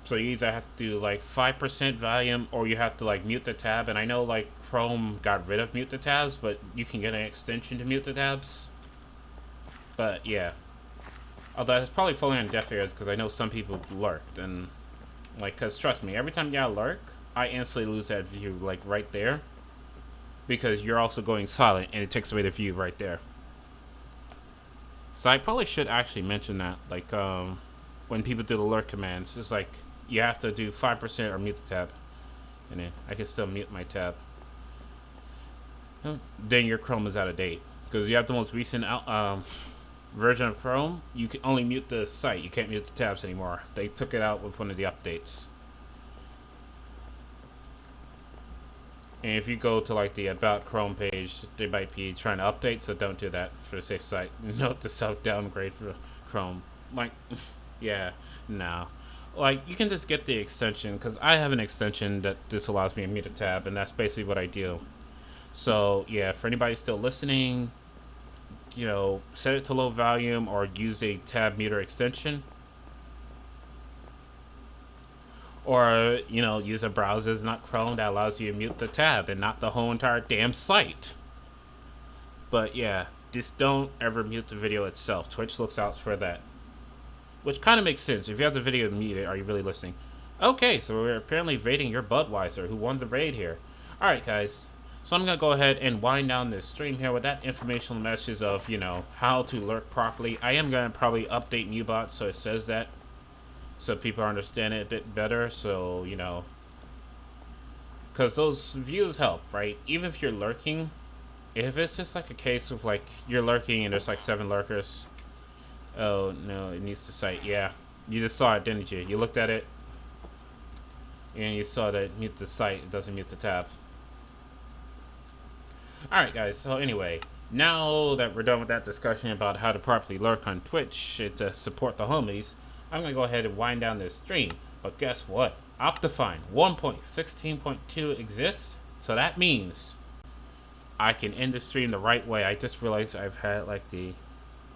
So you either have to do like 5% volume, or you have to like mute the tab. And I know like Chrome got rid of mute the tabs, but you can get an extension to mute the tabs. But yeah, although it's probably falling on deaf ears because I know some people lurked, and like, cause trust me, every time y'all lurk, I instantly lose that view like right there. Because you're also going silent, and it takes away the view right there. So I probably should actually mention that, like, when people do the lurk commands, it's like, you have to do 5% or mute the tab. And then I can still mute my tab. Then your Chrome is out of date. Because you have the most recent version of Chrome, you can only mute the site. You can't mute the tabs anymore. They took it out with one of the updates. And if you go to like the About Chrome page, they might be trying to update, so don't do that for the safe site. Note to self downgrade for Chrome. Like, yeah, no. Like, you can just get the extension, because I have an extension that just allows me to mute a tab, and that's basically what I do. So, yeah, for anybody still listening, you know, set it to low volume or use a tab muter extension. Or, you know, use a browser that's not Chrome that allows you to mute the tab and not the whole entire damn site. But yeah, just don't ever mute the video itself. Twitch looks out for that. Which kind of makes sense. If you have the video muted, are you really listening? Okay, so we're apparently raiding your Budweiser, who won the raid here. Alright, guys. So I'm going to go ahead and wind down this stream here with that informational message of, you know, how to lurk properly. I am going to probably update Mubot so it says that, so people understand it a bit better. So, you know, because those views help, right? Even if you're lurking, if it's just like a case of like you're lurking and there's like 7 lurkers. Oh no, it needs to cite. Yeah, you just saw it, didn't you? You looked at it and you saw that mute the site, it doesn't mute the tab. Alright guys, so anyway, now that we're done with that discussion about how to properly lurk on Twitch to support the homies, I'm going to go ahead and wind down this stream. But guess what? Optifine 1.16.2 exists, so that means I can end the stream the right way. I just realized I've had like the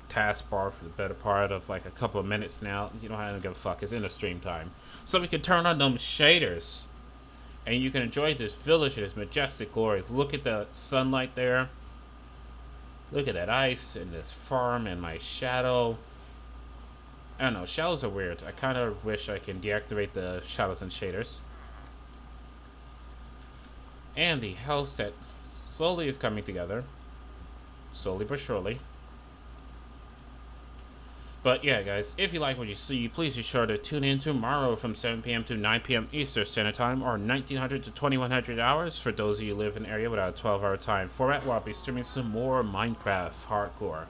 taskbar for the better part of like a couple of minutes now. You know, I don't give a fuck. It's in the stream time. So we can turn on them shaders, and you can enjoy this village and its majestic glory. Look at the sunlight there. Look at that ice and this farm and my shadow. I don't know, shadows are weird. I kind of wish I can deactivate the shadows and shaders. And the house that slowly is coming together. Slowly but surely. But yeah, guys, if you like what you see, please be sure to tune in tomorrow from 7 p.m. to 9 p.m. Eastern Standard Time, or 1900 to 2100 hours for those of you who live in an area without a 12-hour time format, where I'll be streaming some more Minecraft hardcore.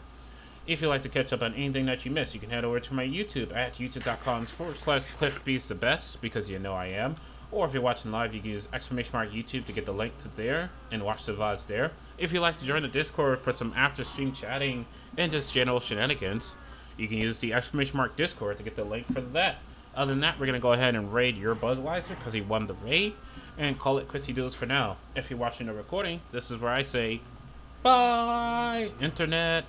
If you'd like to catch up on anything that you missed, you can head over to my YouTube at youtube.com/CliffBeastTheBest, because you know I am. Or if you're watching live, you can use !YouTube to get the link to there and watch the VODs there. If you'd like to join the Discord for some after stream chatting and just general shenanigans, you can use the Discord to get the link for that. Other than that, we're going to go ahead and raid your Budweiser because he won the raid and call it Chrissy Doodles for now. If you're watching the recording, this is where I say, bye, Internet.